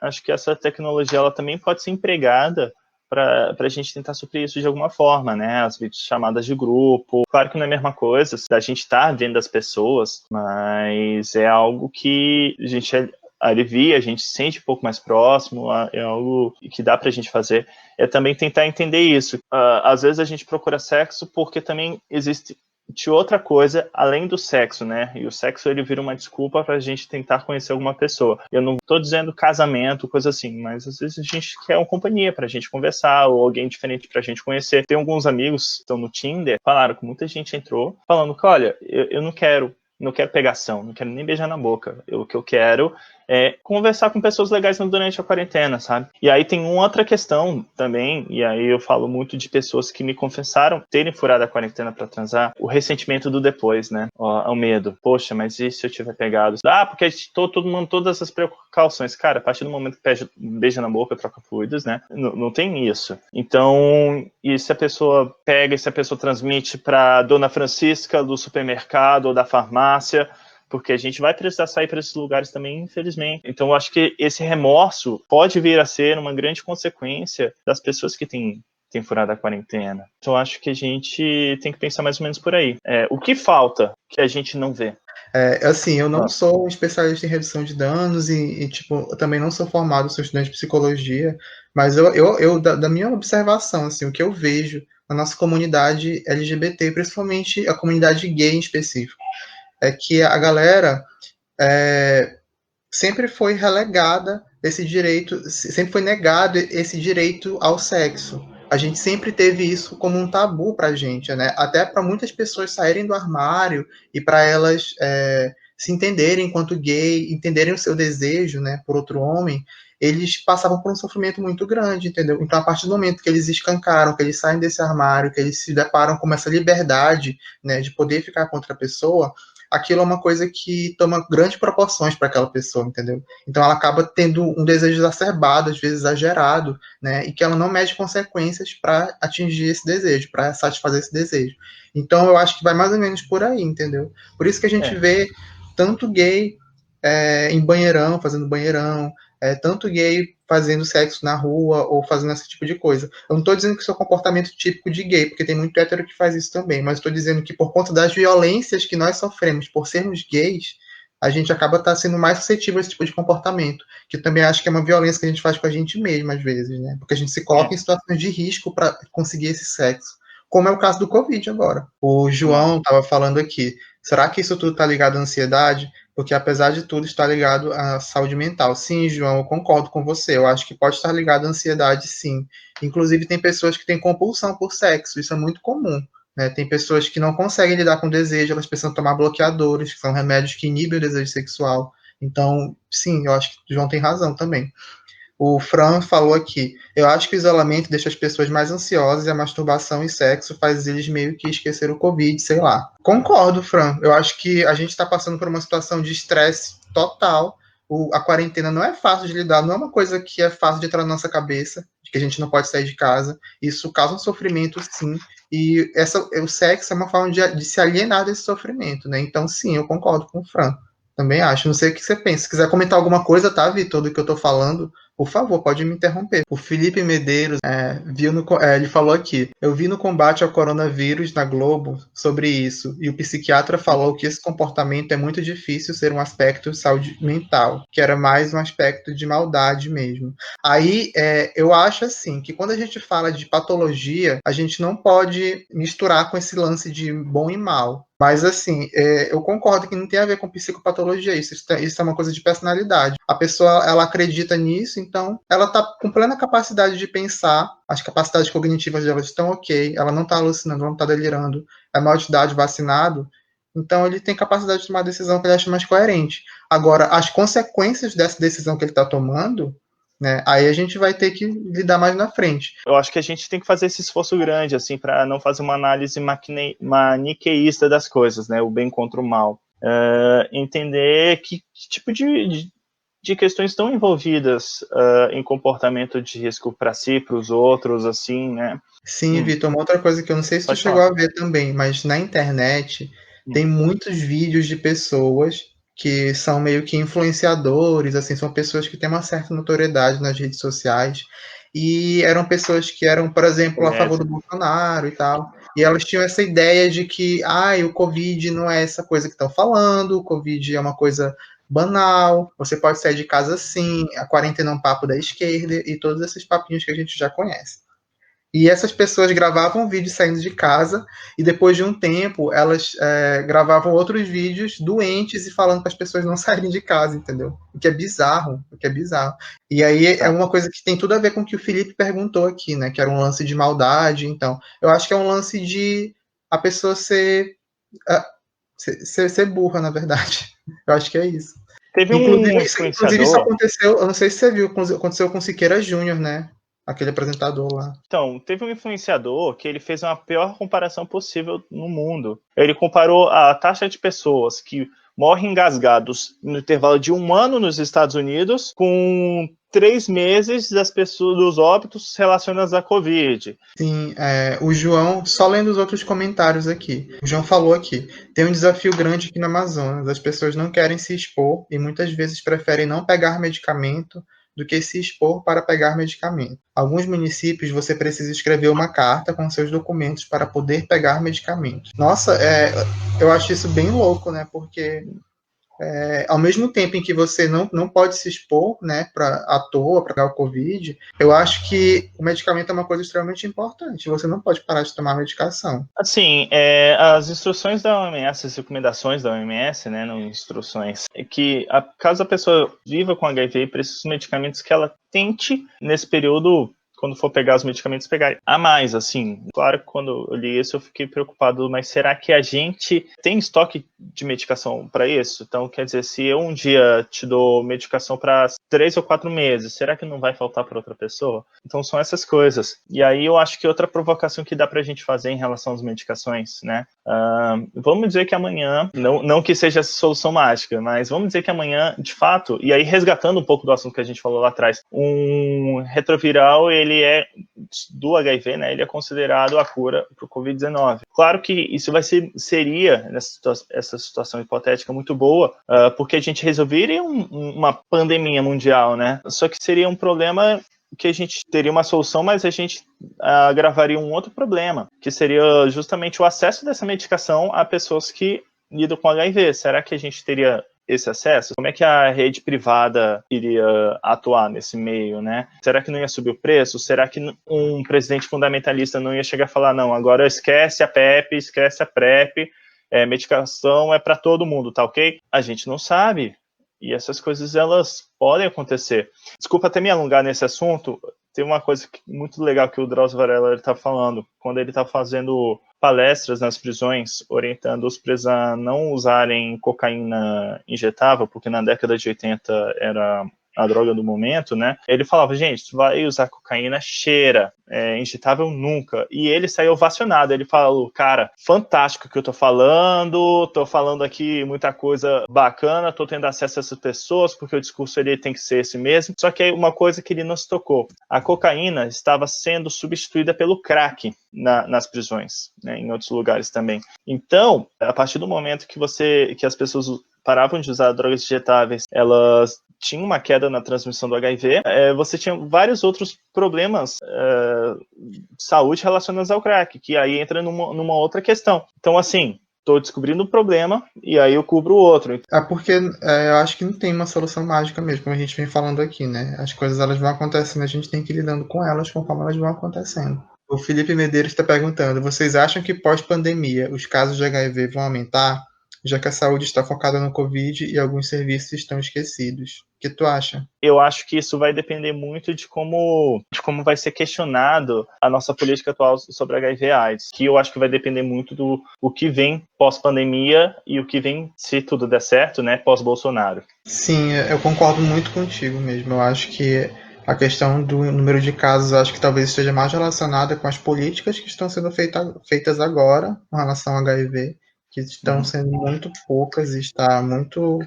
acho que essa tecnologia ela também pode ser empregada para a gente tentar suprir isso de alguma forma, né? As videochamadas de grupo. Claro que não é a mesma coisa da gente estar vendo as pessoas, mas é algo que a gente alivia, a gente se sente um pouco mais próximo, é algo que dá pra gente fazer. É também tentar entender isso. Às vezes a gente procura sexo porque também existe outra coisa além do sexo, né? E o sexo ele vira uma desculpa pra gente tentar conhecer alguma pessoa. Eu não tô dizendo casamento, coisa assim, mas às vezes a gente quer uma companhia pra gente conversar ou alguém diferente pra gente conhecer. Tem alguns amigos que estão no Tinder, falaram que muita gente entrou falando que, olha, eu não quero pegação, não quero nem beijar na boca. O que eu quero é conversar com pessoas legais durante a quarentena, sabe? E aí tem uma outra questão também, e aí eu falo muito de pessoas que me confessaram terem furado a quarentena pra transar, o ressentimento do depois, né? O medo. Poxa, mas e se eu tiver pegado? Porque todo mundo, todas essas precauções. Cara, a partir do momento que beija na boca, troca fluidos, né? Não tem isso. Então, e se a pessoa pega, e se a pessoa transmite pra Dona Francisca do supermercado ou da farmácia, porque a gente vai precisar sair para esses lugares também, infelizmente. Então, eu acho que esse remorso pode vir a ser uma grande consequência das pessoas que têm furado a quarentena. Então, eu acho que a gente tem que pensar mais ou menos por aí. O que falta que a gente não vê? Assim, eu não sou um especialista em redução de danos tipo, eu também não sou formado, sou estudante de psicologia, mas da minha observação, assim, o que eu vejo na nossa comunidade LGBT, principalmente a comunidade gay em específico, é que a galera sempre foi relegada esse direito, sempre foi negado esse direito ao sexo. A gente sempre teve isso como um tabu para a gente, né? Até para muitas pessoas saírem do armário e para elas se entenderem enquanto gay, entenderem o seu desejo, né, por outro homem, eles passavam por um sofrimento muito grande, entendeu? Então, a partir do momento que eles escancaram, que eles saem desse armário, que eles se deparam com essa liberdade, né, de poder ficar com outra pessoa, aquilo é uma coisa que toma grandes proporções para aquela pessoa, entendeu? Então ela acaba tendo um desejo exacerbado, às vezes exagerado, né? E que ela não mede consequências para atingir esse desejo, para satisfazer esse desejo. Então eu acho que vai mais ou menos por aí, entendeu? Por isso que a gente vê tanto gay em banheirão, fazendo banheirão, tanto gay fazendo sexo na rua ou fazendo esse tipo de coisa. Eu não estou dizendo que isso é um comportamento típico de gay, porque tem muito hétero que faz isso também, mas estou dizendo que por conta das violências que nós sofremos por sermos gays, a gente acaba sendo mais suscetível a esse tipo de comportamento, que eu também acho que é uma violência que a gente faz com a gente mesmo, às vezes, né? Porque a gente se coloca em situações de risco para conseguir esse sexo, como é o caso do Covid agora. O João estava falando aqui, será que isso tudo está ligado à ansiedade? Porque apesar de tudo está ligado à saúde mental. Sim, João, eu concordo com você. Eu acho que pode estar ligado à ansiedade, sim. Inclusive tem pessoas que têm compulsão por sexo, isso é muito comum. Né? Tem pessoas que não conseguem lidar com o desejo, elas precisam tomar bloqueadores, que são remédios que inibem o desejo sexual. Então, sim, eu acho que o João tem razão também. O Fran falou aqui, eu acho que o isolamento deixa as pessoas mais ansiosas e a masturbação e sexo faz eles meio que esquecer o Covid, sei lá. Concordo, Fran. Eu acho que a gente está passando por uma situação de estresse total. A quarentena não é fácil de lidar, não é uma coisa que é fácil de entrar na nossa cabeça, de que a gente não pode sair de casa. Isso causa um sofrimento, sim. E o sexo é uma forma de se alienar desse sofrimento, né? Então, sim, eu concordo com o Fran. Também acho. Não sei o que você pensa. Se quiser comentar alguma coisa, tá, Vitor, do que eu tô falando, Por favor, pode me interromper. O Felipe Medeiros ele falou aqui: eu vi no combate ao coronavírus na Globo sobre isso, e o psiquiatra falou que esse comportamento é muito difícil ser um aspecto de saúde mental, que era mais um aspecto de maldade mesmo. Aí eu acho assim que quando a gente fala de patologia, a gente não pode misturar com esse lance de bom e mal. Mas, assim, eu concordo que não tem a ver com psicopatologia, isso é uma coisa de personalidade. A pessoa, ela acredita nisso, então ela está com plena capacidade de pensar, as capacidades cognitivas dela estão ok, ela não está alucinando, ela não está delirando, é maior de idade, vacinado, então ele tem capacidade de tomar a decisão que ele acha mais coerente. Agora, as consequências dessa decisão que ele está tomando, né, aí a gente vai ter que lidar mais na frente. Eu acho que a gente tem que fazer esse esforço grande, assim, para não fazer uma análise maniqueísta das coisas, né, o bem contra o mal. Entender que tipo de questões estão envolvidas em comportamento de risco para si, para os outros, assim, né? Sim, Vitor, uma outra coisa que eu não sei se tu chegou a ver também, mas na internet tem muitos vídeos de pessoas que são meio que influenciadores, assim, são pessoas que têm uma certa notoriedade nas redes sociais, e eram pessoas que eram, por exemplo, a favor do Bolsonaro e tal, e elas tinham essa ideia de que, o Covid não é essa coisa que estão falando, o Covid é uma coisa banal, você pode sair de casa sim, a quarentena é um papo da esquerda, e todos esses papinhos que a gente já conhece. E essas pessoas gravavam vídeos saindo de casa e depois de um tempo elas gravavam outros vídeos doentes e falando para as pessoas não saírem de casa, entendeu? O que é bizarro, o que é bizarro. E aí é uma coisa que tem tudo a ver com o que o Felipe perguntou aqui, né? Que era um lance de maldade. Então, eu acho que é um lance de a pessoa ser burra, na verdade. Eu acho que é isso. Teve Inclusive, um inclusive isso influenciador. aconteceu, eu não sei se você viu, aconteceu com o Siqueira Júnior, né? Aquele apresentador lá. Então, teve um influenciador que ele fez uma pior comparação possível no mundo. Ele comparou a taxa de pessoas que morrem engasgados no intervalo de 1 ano nos Estados Unidos com 3 meses das pessoas dos óbitos relacionados à Covid. Sim, o João, só lendo os outros comentários aqui, o João falou aqui, tem um desafio grande aqui no Amazonas, as pessoas não querem se expor e muitas vezes preferem não pegar medicamento do que se expor para pegar medicamento. Alguns municípios você precisa escrever uma carta com seus documentos para poder pegar medicamento. Nossa, eu acho isso bem louco, né? Porque ao mesmo tempo em que você não pode se expor, né, à toa, para o Covid, eu acho que o medicamento é uma coisa extremamente importante. Você não pode parar de tomar medicação. Assim, as instruções da OMS, as recomendações da OMS, né, não instruções, é que caso a pessoa viva com HIV, precisa dos medicamentos que ela tente, nesse período, quando for pegar os medicamentos, pegar a mais, assim. Claro que quando eu li isso eu fiquei preocupado, mas será que a gente tem estoque de medicação para isso? Então, quer dizer, se eu um dia te dou medicação para 3 ou 4 meses, será que não vai faltar para outra pessoa? Então, são essas coisas. E aí eu acho que outra provocação que dá para a gente fazer em relação às medicações, né? Vamos dizer que amanhã, não que seja essa solução mágica, mas vamos dizer que amanhã, de fato, e aí resgatando um pouco do assunto que a gente falou lá atrás, um retroviral, ele é do HIV, né? Ele é considerado a cura para o Covid-19. Claro que isso seria, essa situação hipotética, muito boa, porque a gente resolveria uma pandemia mundial, né? Só que seria um problema que a gente teria uma solução, mas a gente agravaria um outro problema, que seria justamente o acesso dessa medicação a pessoas que lidam com HIV. Será que a gente teria esse acesso? Como é que a rede privada iria atuar nesse meio, né? Será que não ia subir o preço? Será que um presidente fundamentalista não ia chegar a falar, não, agora esquece a PEP, esquece a PrEP, medicação é para todo mundo, tá ok? A gente não sabe. E essas coisas, elas podem acontecer. Desculpa até me alongar nesse assunto, tem uma coisa muito legal que o Drauzio Varela está falando, quando ele está fazendo palestras nas prisões, orientando os presos a não usarem cocaína injetável, porque na década de 80 era a droga do momento, né? Ele falava, gente, tu vai usar cocaína, cheira, injetável nunca. E ele saiu ovacionado, ele falou, cara, fantástico que eu tô falando aqui muita coisa bacana, tô tendo acesso a essas pessoas, porque o discurso ele tem que ser esse mesmo. Só que uma coisa que ele não se tocou, a cocaína estava sendo substituída pelo crack nas prisões, né, em outros lugares também. Então, a partir do momento que as pessoas paravam de usar drogas injetáveis, elas tinha uma queda na transmissão do HIV, você tinha vários outros problemas de saúde relacionados ao crack, que aí entra numa outra questão. Então, assim, estou descobrindo um problema e aí eu cubro o outro. É porque eu acho que não tem uma solução mágica mesmo, como a gente vem falando aqui, né? As coisas elas vão acontecendo, a gente tem que ir lidando com elas conforme elas vão acontecendo. O Felipe Medeiros está perguntando: vocês acham que pós-pandemia os casos de HIV vão aumentar, já que a saúde está focada no Covid e alguns serviços estão esquecidos? O que tu acha? Eu acho que isso vai depender muito de como vai ser questionado a nossa política atual sobre HIV/AIDS, que eu acho que vai depender muito do o que vem pós-pandemia e o que vem, se tudo der certo, né, pós-Bolsonaro. Sim, eu concordo muito contigo mesmo. Eu acho que a questão do número de casos, acho que talvez esteja mais relacionada com as políticas que estão sendo feitas agora com relação ao HIV, que estão sendo muito poucas e está muito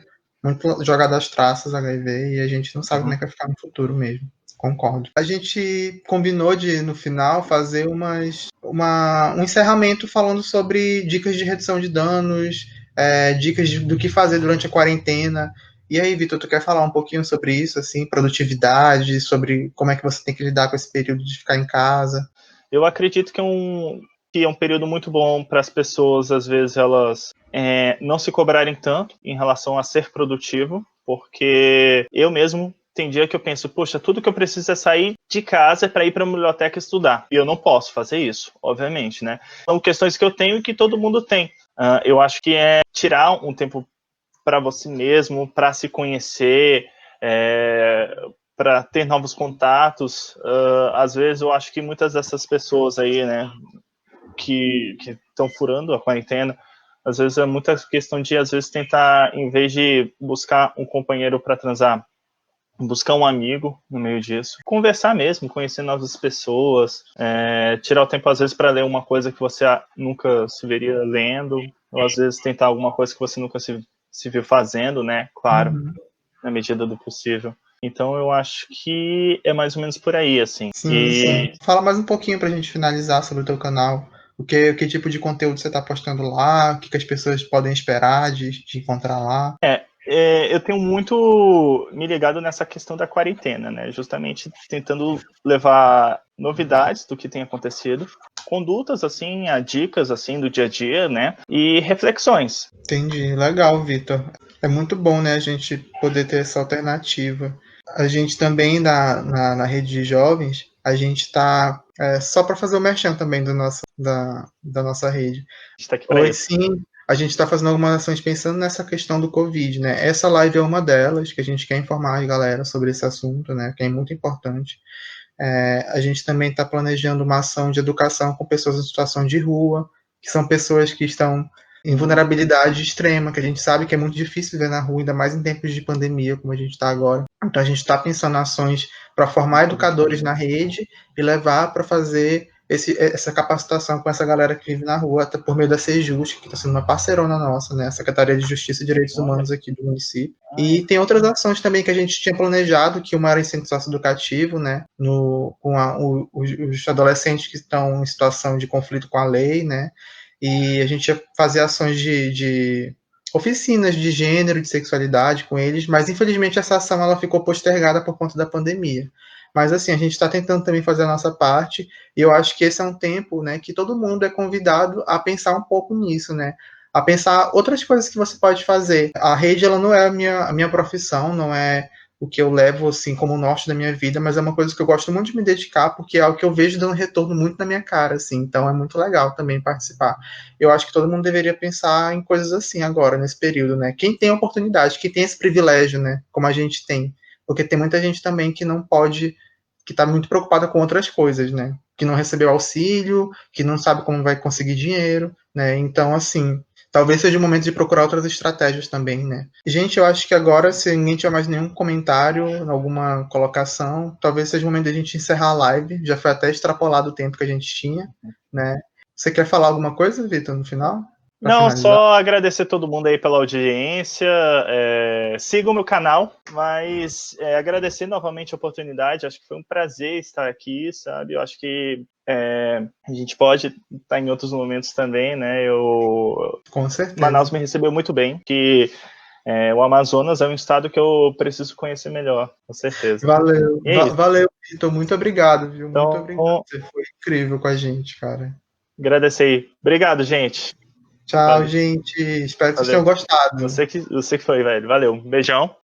jogada às traças HIV e a gente não sabe como é que vai ficar no futuro mesmo. Concordo. A gente combinou de, no final, fazer um encerramento falando sobre dicas de redução de danos, dicas do que fazer durante a quarentena. E aí, Vitor, tu quer falar um pouquinho sobre isso, assim, produtividade, sobre como é que você tem que lidar com esse período de ficar em casa? Eu acredito que é um período muito bom para as pessoas, às vezes, elas não se cobrarem tanto em relação a ser produtivo, porque eu mesmo tem dia que eu penso, poxa, tudo que eu preciso é sair de casa para ir para a biblioteca estudar. E eu não posso fazer isso, obviamente, né? São questões que eu tenho e que todo mundo tem. Eu acho que é tirar um tempo para você mesmo, para se conhecer, para ter novos contatos. Às vezes eu acho que muitas dessas pessoas aí, né, que estão furando a quarentena, às vezes é muita questão de, às vezes, tentar, em vez de buscar um companheiro para transar, buscar um amigo no meio disso, conversar mesmo, conhecer novas pessoas, tirar o tempo, às vezes, para ler uma coisa que você nunca se veria lendo, ou às vezes tentar alguma coisa que você nunca se viu fazendo, né? Claro, na medida do possível. Então eu acho que é mais ou menos por aí, assim. Sim. Fala mais um pouquinho pra gente finalizar sobre o teu canal. O que tipo de conteúdo você tá postando lá? O que as pessoas podem esperar de encontrar lá? Eu tenho muito me ligado nessa questão da quarentena, né? Justamente tentando levar novidades do que tem acontecido, condutas, assim, dicas, assim, do dia a dia, né? E reflexões. Entendi. Legal, Vitor. É muito bom, né, a gente poder ter essa alternativa. A gente também, na rede de jovens, a gente está só para fazer o merchan também da nossa rede. Está aqui para Hoje, isso. sim, a gente está fazendo algumas ações pensando nessa questão do Covid, né? Essa live é uma delas, que a gente quer informar a galera sobre esse assunto, né? Que é muito importante. A gente também está planejando uma ação de educação com pessoas em situação de rua, que são pessoas que estão em vulnerabilidade extrema, que a gente sabe que é muito difícil viver na rua, ainda mais em tempos de pandemia, como a gente está agora. Então, a gente está pensando em ações para formar educadores na rede e levar para fazer essa capacitação com essa galera que vive na rua, até por meio da Sejus, que está sendo uma parceirona nossa, né? A Secretaria de Justiça e Direitos Humanos aqui do município. E tem outras ações também que a gente tinha planejado, que uma era incentivo socioeducativo, né? Com os adolescentes que estão em situação de conflito com a lei, né? E a gente ia fazer ações de oficinas de gênero, de sexualidade com eles, mas infelizmente essa ação ela ficou postergada por conta da pandemia. Mas assim, a gente está tentando também fazer a nossa parte, e eu acho que esse é um tempo, né, que todo mundo é convidado a pensar um pouco nisso, né? A pensar outras coisas que você pode fazer. A rede ela não é a minha profissão, não é o que eu levo assim como norte da minha vida, mas é uma coisa que eu gosto muito de me dedicar, porque é algo que eu vejo dando retorno muito na minha cara, assim, então é muito legal também participar. Eu acho que todo mundo deveria pensar em coisas assim agora, nesse período, né? Quem tem oportunidade, quem tem esse privilégio, né? Como a gente tem. Porque tem muita gente também que não pode, que está muito preocupada com outras coisas, né? Que não recebeu auxílio, que não sabe como vai conseguir dinheiro, né? Então, assim, talvez seja o momento de procurar outras estratégias também, né? Gente, eu acho que agora, se ninguém tiver mais nenhum comentário, alguma colocação, talvez seja o momento de a gente encerrar a live. Já foi até extrapolado o tempo que a gente tinha, né? Você quer falar alguma coisa, Vitor, no final? Pra Não, finalizar? só agradecer todo mundo aí pela audiência. Siga o meu canal, mas agradecer novamente a oportunidade. Acho que foi um prazer estar aqui, sabe? Eu acho que a gente pode estar em outros momentos também, né? Com certeza. Manaus me recebeu muito bem, que O Amazonas é um estado que eu preciso conhecer melhor, com certeza. Valeu, E é isso. valeu, Vitor. Muito obrigado, viu? Muito Então, obrigado. Você foi incrível com a gente, cara. agradecer aí. Obrigado, gente. Tchau, Valeu. gente. Espero que vocês Valeu. tenham gostado. Você que foi, velho. Valeu. Um beijão.